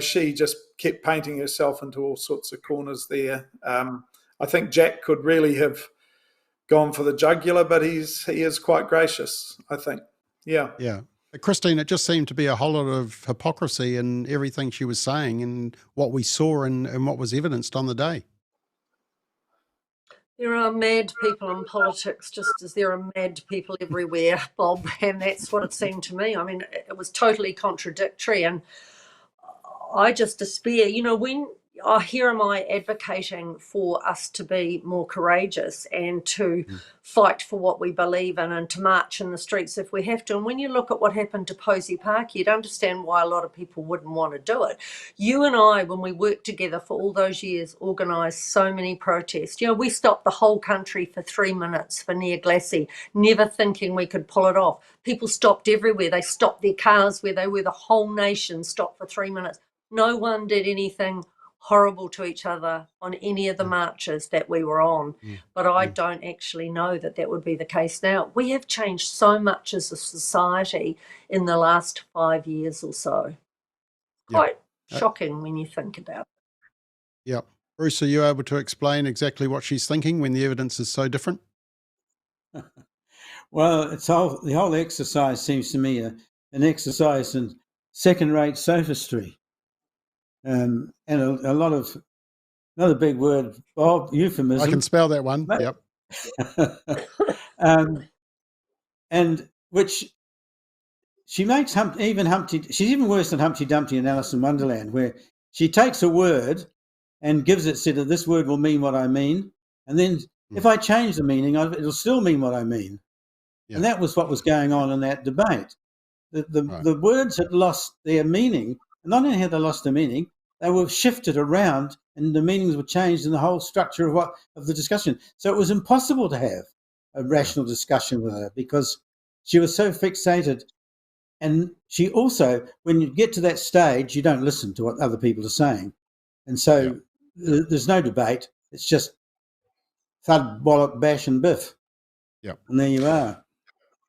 she just kept painting herself into all sorts of corners there. I think Jack could really have gone for the jugular, but he is quite gracious, I think. Yeah. Yeah. Christine, it just seemed to be a whole lot of hypocrisy in everything she was saying and what we saw and what was evidenced on the day. There are mad people in politics, just as there are mad people everywhere, Bob, and that's what it seemed to me. I mean, it was totally contradictory, and I just despair. When here am I advocating for us to be more courageous and to fight for what we believe in and to march in the streets if we have to. And when you look at what happened to Posey Park, you'd understand why a lot of people wouldn't want to do it. You and I, when we worked together for all those years, organised so many protests. We stopped the whole country for 3 minutes for Near Glassy, never thinking we could pull it off. People stopped everywhere. They stopped their cars where they were. The whole nation stopped for 3 minutes. No one did anything horrible to each other on any of the marches that we were on. But I don't actually know that would be the case now. We have changed so much as a society in the last 5 years or so. Quite shocking when you think about it. Yep. Bruce, are you able to explain exactly what she's thinking when the evidence is so different? Well, the whole exercise seems to me an exercise in second-rate sophistry. And a lot of, another big word, Bob, euphemism. I can spell that one. Yep. And which she makes she's even worse than Humpty Dumpty in Alice in Wonderland, where she takes a word and gives it, said that this word will mean what I mean. And then if I change the meaning, it'll still mean what I mean. Yeah. And that was what was going on in that debate. The words had lost their meaning. And not only had they lost their meaning, they were shifted around and the meanings were changed in the whole structure of the discussion. So it was impossible to have a rational discussion with her because she was so fixated. And she also, when you get to that stage, you don't listen to what other people are saying. And so there's no debate. It's just thud, wallop, bash and biff. Yep. And there you are.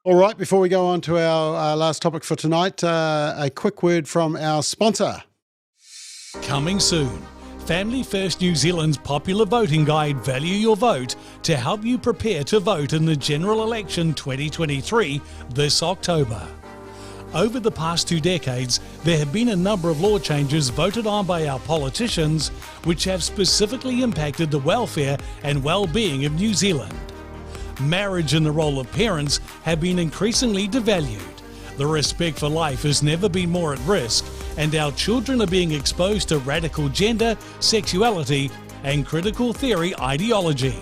All right, before we go on to our last topic for tonight, a quick word from our sponsor. Coming soon, Family First New Zealand's popular voting guide, Value Your Vote, to help you prepare to vote in the general election 2023 this October. Over the past 2 decades, there have been a number of law changes voted on by our politicians which have specifically impacted the welfare and well-being of New Zealand. Marriage and the role of parents have been increasingly devalued. The respect for life has never been more at risk, and our children are being exposed to radical gender, sexuality, and critical theory ideology.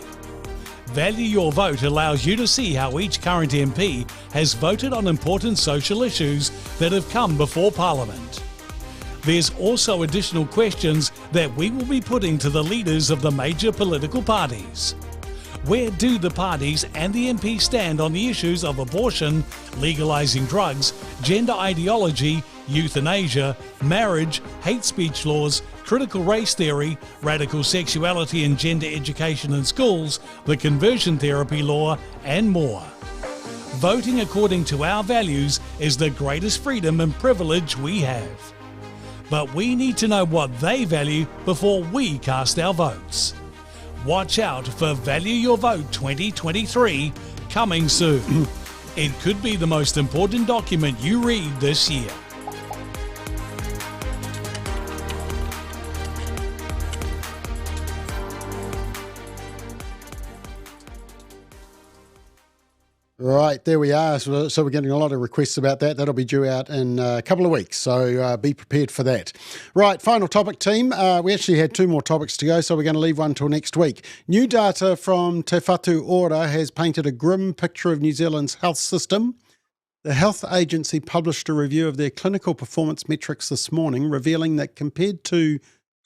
Value Your Vote allows you to see how each current MP has voted on important social issues that have come before Parliament. There's also additional questions that we will be putting to the leaders of the major political parties. Where do the parties and the MPs stand on the issues of abortion, legalising drugs, gender ideology, euthanasia, marriage, hate speech laws, critical race theory, radical sexuality and gender education in schools, the conversion therapy law, and more? Voting according to our values is the greatest freedom and privilege we have. But we need to know what they value before we cast our votes. Watch out for Value Your Vote 2023 coming soon. It could be the most important document you read this year. Right, there we are. So we're getting a lot of requests about that. That'll be due out in a couple of weeks, so be prepared for that. Right, final topic, team. We actually had 2 more topics to go, so we're going to leave one till next week. New data from Te Whatu Ora has painted a grim picture of New Zealand's health system. The health agency published a review of their clinical performance metrics this morning, revealing that compared to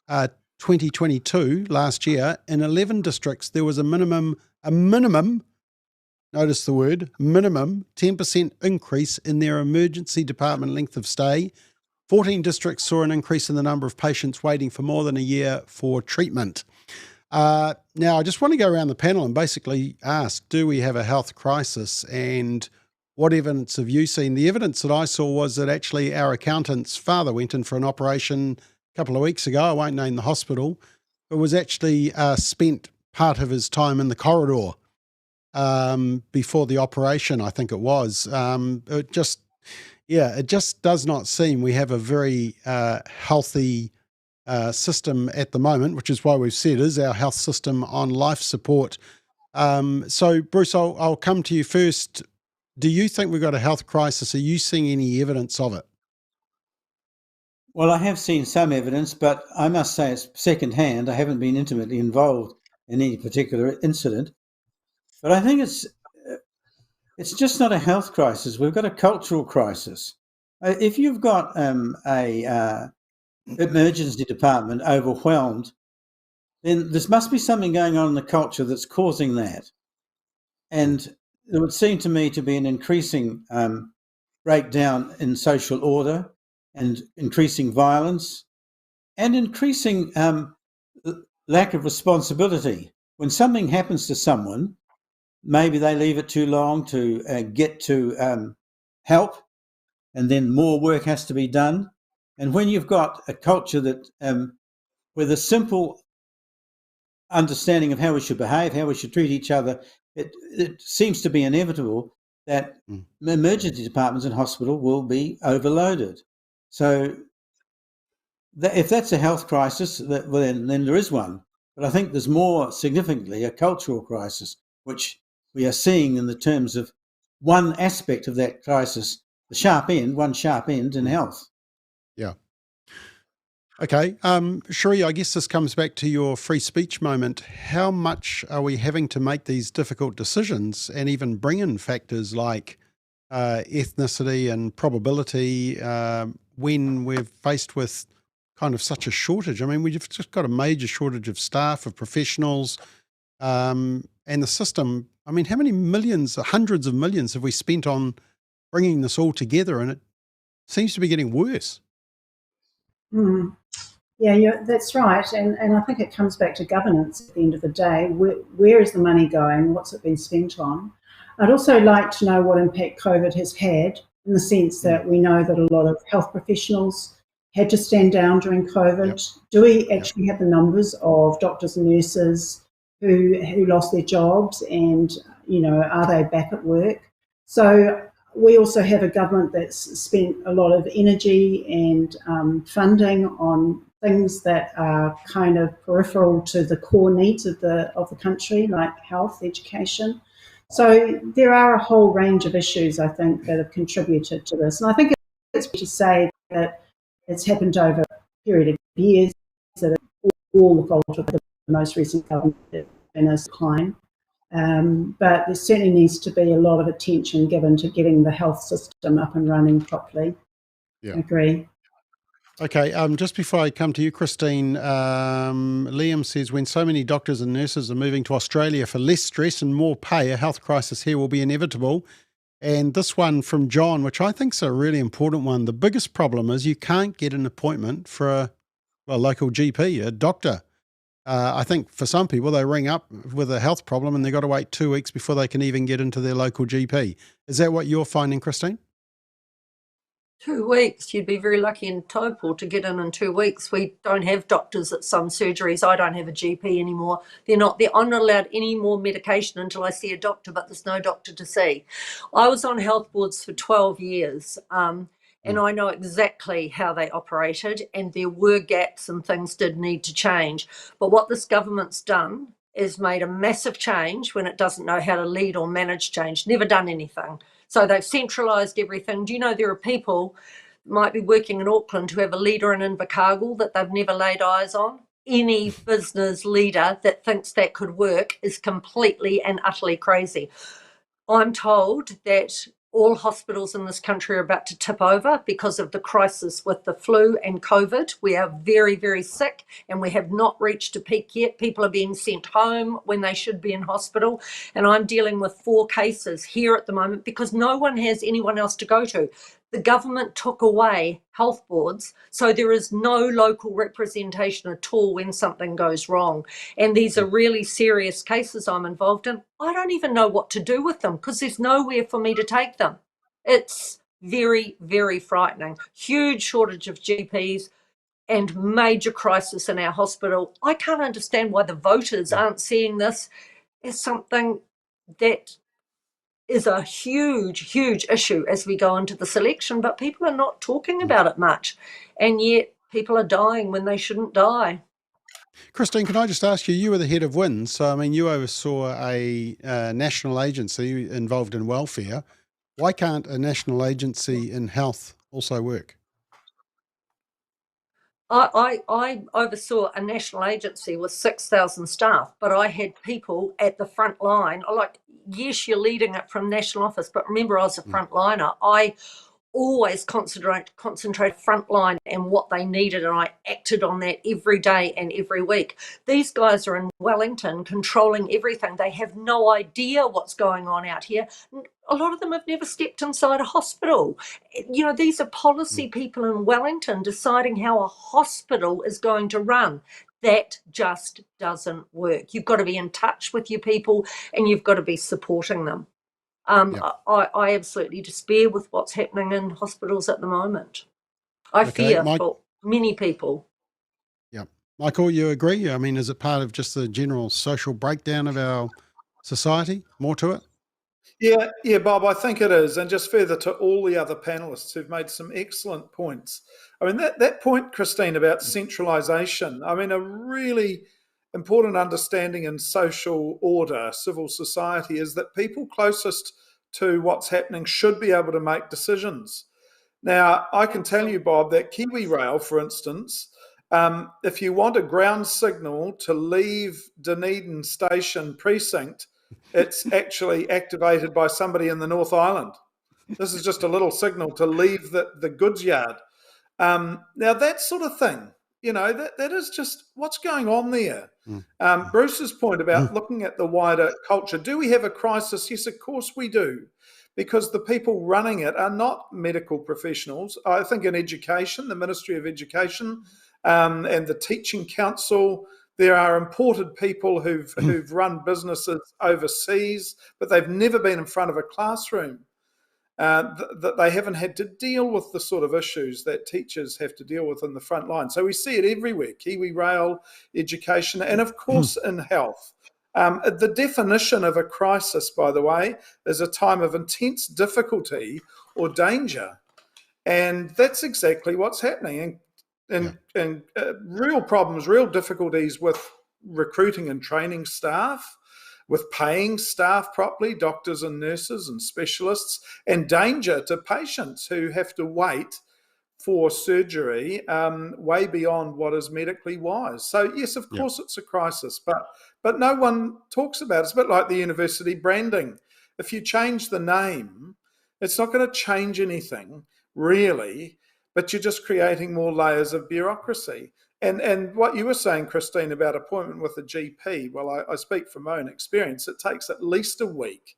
2022, last year, in 11 districts, there was a minimum, notice the word, minimum 10% increase in their emergency department length of stay. 14 districts saw an increase in the number of patients waiting for more than a year for treatment. Now, I just want to go around the panel and basically ask, do we have a health crisis, and what evidence have you seen? The evidence that I saw was that actually our accountant's father went in for an operation a couple of weeks ago. I won't name the hospital, but was actually spent part of his time in the corridor before the operation, I think it was. It just does not seem we have a very healthy system at the moment, which is why we've said, is our health system on life support? So, Bruce, I'll come to you first. Do you think we've got a health crisis? Are you seeing any evidence of it? Well, I have seen some evidence, but I must say it's second-hand. I haven't been intimately involved in any particular incident. But I think it's just not a health crisis. We've got a cultural crisis. If you've got a emergency department overwhelmed, then there must be something going on in the culture that's causing that. And it would seem to me to be an increasing breakdown in social order, and increasing violence, and increasing lack of responsibility. When something happens to someone, maybe they leave it too long to get to help, and then more work has to be done. And when you've got a culture that with a simple understanding of how we should behave, how we should treat each other, it seems to be inevitable that emergency departments in hospital will be overloaded. So if that's a health crisis, then there is one. But I think there's more significantly a cultural crisis, which we are seeing in the terms of one aspect of that crisis, one sharp end in health. Yeah. Okay. Sheree, I guess this comes back to your free speech moment. How much are we having to make these difficult decisions and even bring in factors like ethnicity and probability when we're faced with kind of such a shortage? I mean, we've just got a major shortage of staff, of professionals, and the system. I mean, how many millions, hundreds of millions have we spent on bringing this all together, and it seems to be getting worse? Yeah, that's right. And I think it comes back to governance at the end of the day. Where is the money going? What's it been spent on? I'd also like to know what impact COVID has had, in the sense that we know that a lot of health professionals had to stand down during COVID. Yep. Do we actually have the numbers of doctors and nurses who lost their jobs, and, are they back at work? So we also have a government that's spent a lot of energy and funding on things that are kind of peripheral to the core needs of the country, like health, education. So there are a whole range of issues, I think, that have contributed to this. And I think it's fair to say that it's happened over a period of years, that it's all the fault of the most recent government in a decline. But there certainly needs to be a lot of attention given to getting the health system up and running properly. Yeah. I agree. Okay, just before I come to you, Christine, Liam says, when so many doctors and nurses are moving to Australia for less stress and more pay, a health crisis here will be inevitable. And this one from John, which I think is a really important one, the biggest problem is you can't get an appointment for a local GP, a doctor. I think for some people, they ring up with a health problem and they've got to wait 2 weeks before they can even get into their local GP. Is that what you're finding, Christine? 2 weeks. You'd be very lucky in Taupo to get in 2 weeks. We don't have doctors at some surgeries. I don't have a GP anymore. I'm not allowed any more medication until I see a doctor, but there's no doctor to see. I was on health boards for 12 years, and I know exactly how they operated, and there were gaps and things did need to change. But what this government's done has made a massive change when it doesn't know how to lead or manage change, never done anything. So they've centralised everything. Do you know there are people might be working in Auckland who have a leader in Invercargill that they've never laid eyes on? Any business leader that thinks that could work is completely and utterly crazy. I'm told that all hospitals in this country are about to tip over because of the crisis with the flu and COVID. We are very, very sick and we have not reached a peak yet. People are being sent home when they should be in hospital. And I'm dealing with 4 cases here at the moment because no one has anyone else to go to. The government took away health boards, so there is no local representation at all when something goes wrong. And these are really serious cases I'm involved in. I don't even know what to do with them because there's nowhere for me to take them. It's very, very frightening. Huge shortage of GPs and major crisis in our hospital. I can't understand why the voters aren't seeing this as something that is a huge, huge issue as we go into this election, but people are not talking about it much. And yet people are dying when they shouldn't die. Christine, can I just ask you, you were the head of WIN, so I mean, you oversaw a national agency involved in welfare. Why can't a national agency in health also work? I oversaw a national agency with 6,000 staff, but I had people at the front line. Like, yes, you're leading it from national office, but remember, I was a frontliner. I always concentrate frontline and what they needed, and I acted on that every day and every week. These guys are in Wellington controlling everything. They have no idea what's going on out here. A lot of them have never stepped inside a hospital. You know, these are policy people in Wellington deciding how a hospital is going to run. That just doesn't work. You've got to be in touch with your people and you've got to be supporting them. I absolutely despair with what's happening in hospitals at the moment. I fear for many people. Yeah. Michael, you agree? I mean, is it part of just the general social breakdown of our society? More to it? Yeah, Bob, I think it is. And just further to all the other panellists who've made some excellent points. I mean, that point, Christine, about centralisation, I mean, a really important understanding in social order, civil society, is that people closest to what's happening should be able to make decisions. Now, I can tell you, Bob, that Kiwi Rail, for instance, if you want a ground signal to leave Dunedin Station precinct, it's actually activated by somebody in the North Island. This is just a little signal to leave the goods yard. Now, that sort of thing, you know, that is just what's going on there. Bruce's point about looking at the wider culture. Do we have a crisis? Yes, of course we do, because the people running it are not medical professionals. I think in education, the Ministry of Education and the Teaching Council, there are imported people who've run businesses overseas, but they've never been in front of a classroom. That they haven't had to deal with the sort of issues that teachers have to deal with in the front line. So we see it everywhere, Kiwi Rail, education, and of course in health. The definition of a crisis, by the way, is a time of intense difficulty or danger. And that's exactly what's happening. And real problems, real difficulties with recruiting and training staff, with paying staff properly, doctors and nurses and specialists, and danger to patients who have to wait for surgery way beyond what is medically wise. So yes, of course it's a crisis, but no one talks about it. It's a bit like the university branding. If you change the name, it's not going to change anything really, but you're just creating more layers of bureaucracy. And what you were saying, Christine, about appointment with a GP, well, I speak from my own experience. It takes at least a week.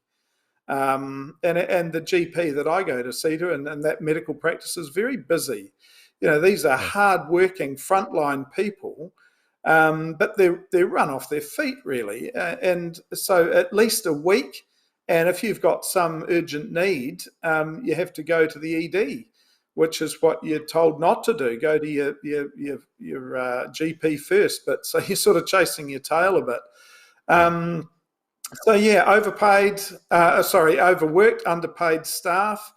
And the GP that I go to see to, and that medical practice is very busy. You know, these are hard-working frontline people, but they're run off their feet, really. And so at least a week. And if you've got some urgent need, you have to go to the ED, which is what you're told not to do. Go to your GP first. But so you're sort of chasing your tail a bit. So yeah, overworked, underpaid staff,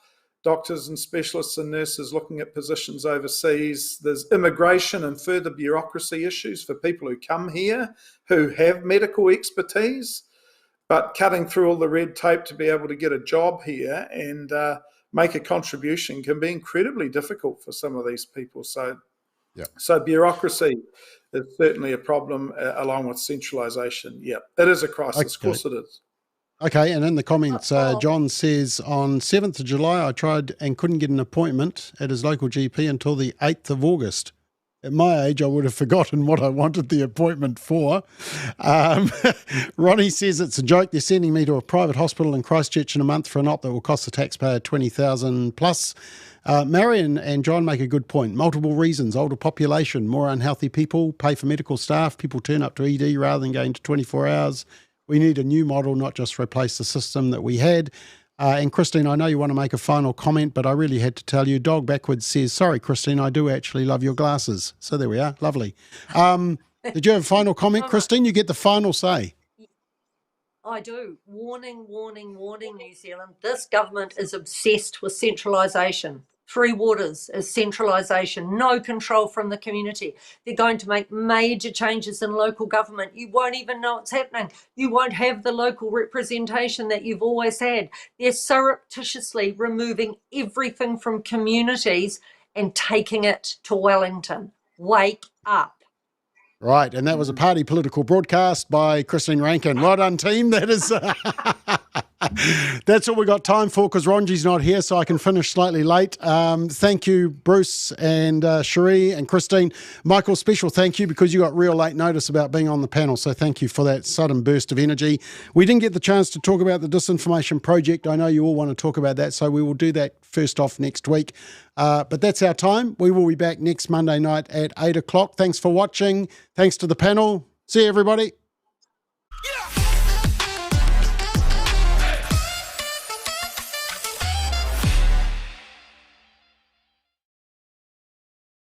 doctors and specialists and nurses looking at positions overseas. There's immigration and further bureaucracy issues for people who come here who have medical expertise, but cutting through all the red tape to be able to get a job here and make a contribution can be incredibly difficult for some of these people. So bureaucracy is certainly a problem, along with centralisation. Yeah, it is a crisis. Okay. Of course it is. Okay, and in the comments, John says, on 7th of July, I tried and couldn't get an appointment at his local GP until the 8th of August. At my age, I would have forgotten what I wanted the appointment for. Ronnie says it's a joke. They're sending me to a private hospital in Christchurch in a month for an op that will cost the taxpayer $20,000 plus. Marion and John make a good point. Multiple reasons: older population, more unhealthy people, pay for medical staff, people turn up to ED rather than going to 24 hours. We need a new model, not just replace the system that we had. And Christine, I know you want to make a final comment, but I really had to tell you. Dog Backwards says, sorry, Christine, I do actually love your glasses. So there we are. Lovely. Did you have a final comment, Christine? You get the final say. I do. Warning, warning, warning, New Zealand. This government is obsessed with centralisation. Three Waters is centralisation, no control from the community. They're going to make major changes in local government. You won't even know it's happening. You won't have the local representation that you've always had. They're surreptitiously removing everything from communities and taking it to Wellington. Wake up. Right, and that was a party political broadcast by Christine Rankin. Well done, team. That is... That's all we got time for because Ronji's not here, so I can finish slightly late. Thank you, Bruce and Cherie and Christine. Michael, special thank you because you got real late notice about being on the panel, so thank you for that sudden burst of energy. We didn't get the chance to talk about the Disinformation Project. I know you all want to talk about that, so we will do that first off next week. But that's our time. We will be back next Monday night at 8 o'clock. Thanks for watching. Thanks to the panel. See you, everybody. Yeah.